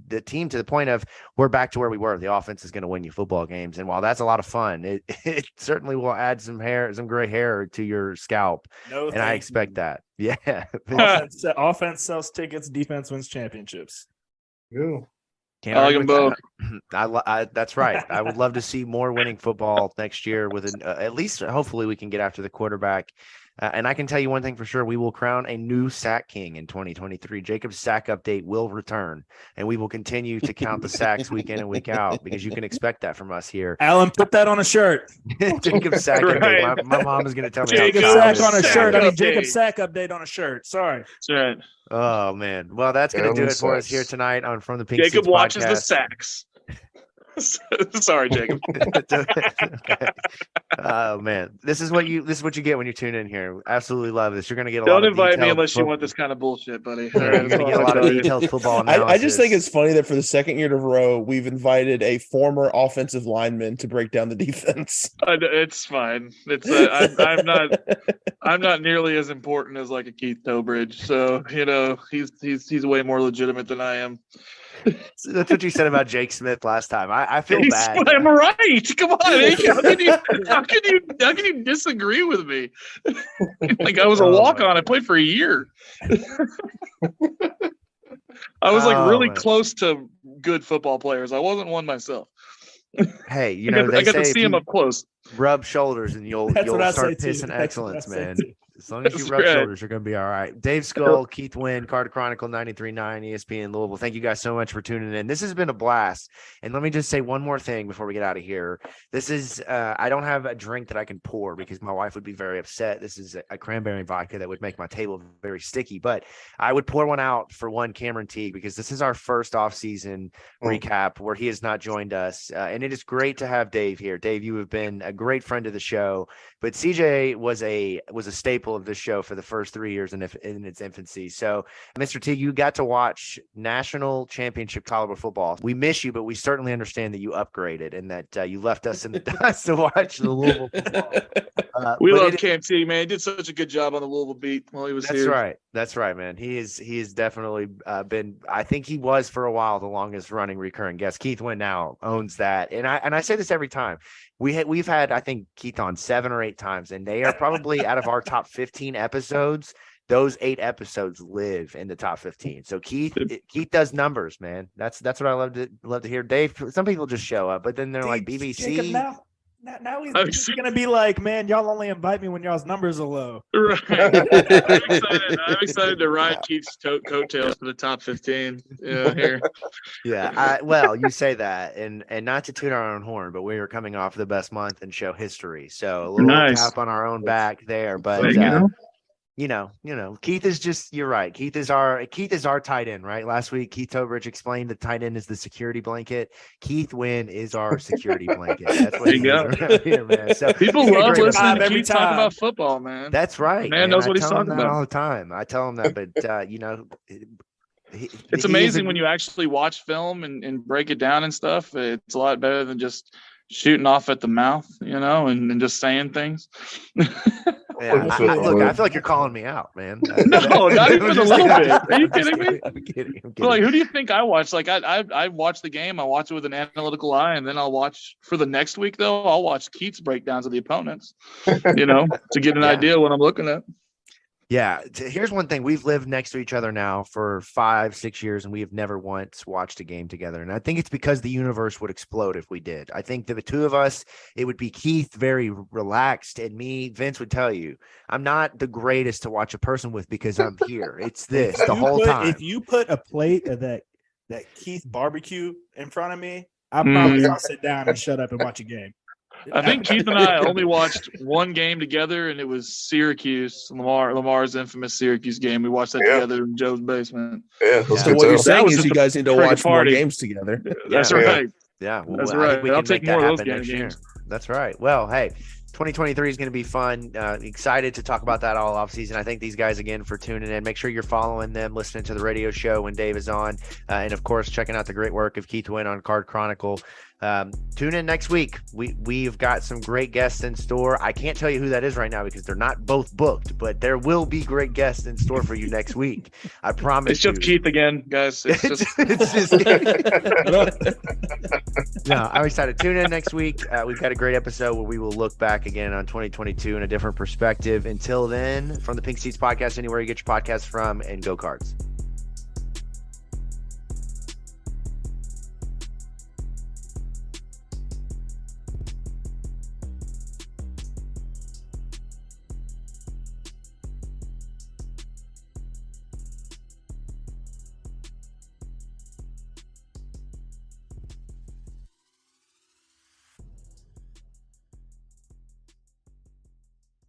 the team, to the point of we're back to where we were. The offense is going to win you football games. And while that's a lot of fun, it certainly will add some gray hair to your scalp. And I expect that. Yeah. Offense sells tickets, defense wins championships. Yeah. I like them both. That's right. I would love to see more winning football next year with at least hopefully we can get after the quarterback. And I can tell you one thing for sure. We will crown a new sack king in 2023. Jacob's sack update will return, and we will continue to count the sacks week in and week out, because you can expect that from us here. Alan, put that on a shirt. Jacob's sack update. My mom is going to tell me. Jacob's sack on a shirt. I mean, Jacob's sack update on a shirt. Sorry. That's right. Oh, man. Well, that's going to do it for us here tonight on From the Pink Jacob Seats watches podcast. the sacks. Sorry, Jacob. Okay. Oh man, this is what you get when you tune in here. Absolutely love this. You're going to get a Don't lot of invite me detailed unless you want this kind of bullshit, buddy. All You're right, going to get a lot of detailed football analysis. I just think it's funny that for the second year in a row, we've invited a former offensive lineman to break down the defense. It's fine. It's I'm not nearly as important as like a Keith Tobridge, so he's way more legitimate than I am. That's what you said about Jake Smith last time. I feel bad. I'm right. Come on, how can you disagree with me? Like I was a walk-on. I played for a year. I was really close to good football players. I wasn't one myself. Hey, I got to see him up close. Rub shoulders and you'll start pissing excellence, man. As long as you rub shoulders, you're going to be all right. Dave Scull, Keith Wynne, Chronicle 93.9, ESPN Louisville. Thank you guys so much for tuning in. This has been a blast. And let me just say one more thing before we get out of here. This is, I don't have a drink that I can pour because my wife would be very upset. This is a cranberry vodka that would make my table very sticky, but I would pour one out for one Cameron Teague, because this is our first off-season recap where he has not joined us. And it is great to have Dave here. Dave, you have been a great friend of the show, but CJ was a staple of this show for the first 3 years in its infancy. So, Mr. Teague, you got to watch national championship caliber football. We miss you, but we certainly understand that you upgraded and that you left us in the dust to watch the Louisville football. We love Cam Teague, man. He did such a good job on the Louisville beat while he was here. That's right, man. He is definitely been. I think he was for a while the longest running recurring guest. Keith Wynne now owns that, and I say this every time. We've had, I think, Keith on 7 or 8 times, and they are probably out of our top 15 episodes. Those 8 episodes live in the top 15. So Keith does numbers, man. That's what I love to hear. Dave, some people just show up, but then they're like BBC. Jacob, now he's gonna be like, man, y'all only invite me when y'all's numbers are low. Right. I'm excited to ride Keith's coattails for the top 15. Yeah, here. Yeah. Well, you say that, and not to toot our own horn, but we are coming off the best month in show history. So a little tap on our own back there. But Keith is just, you're right. Keith is our tight end, right? Last week, Keith Tobridge explained the tight end is the security blanket. Keith Wynne is our security blanket. That's what he is here, man. So people love listening to Keith talk about football, man. That's right. Man knows what he's talking about all the time. I tell him that, but it's amazing when you actually watch film and break it down and stuff. It's a lot better than just shooting off at the mouth, and just saying things. Yeah, look, I feel like you're calling me out, man. No, not even a little bit. Are you kidding me? I'm kidding. Like, who do you think I watch? Like, I watch the game. I watch it with an analytical eye, and then I'll watch for the next week. Though I'll watch Keith's breakdowns of the opponents, to get an idea what I'm looking at. Yeah. Here's one thing. We've lived next to each other now for 5-6 years, and we have never once watched a game together. And I think it's because the universe would explode if we did. I think the two of us, it would be Keith very relaxed, and me, Vince would tell you, I'm not the greatest to watch a person with because I'm here. It's this the whole time. If you put a plate of that Keith barbecue in front of me, I probably will sit down and shut up and watch a game. I think Keith and I only watched one game together, and it was Syracuse, Lamar's infamous Syracuse game. We watched that together in Joe's basement. Yeah. So what you're saying is you guys need to watch more party. games together. That's right. Yeah, well, that's I right. think we I'll can take make that more of those happen next year. games. That's right. Well, hey, 2023 is going to be fun. Excited to talk about that all off season. I thank these guys again for tuning in. Make sure you're following them, listening to the radio show when Dave is on, and of course checking out the great work of Keith Wynne on Card Chronicle. Tune in next week. We've got some great guests in store. I can't tell you who that is right now because they're not both booked, but there will be great guests in store for you next week. I promise. It's just Keith again, guys. It's just No, I'm excited. Tune in next week. We've got a great episode where we will look back again on 2022 in a different perspective. Until then, from the Pink Seats Podcast, anywhere you get your podcasts from, and go Cards.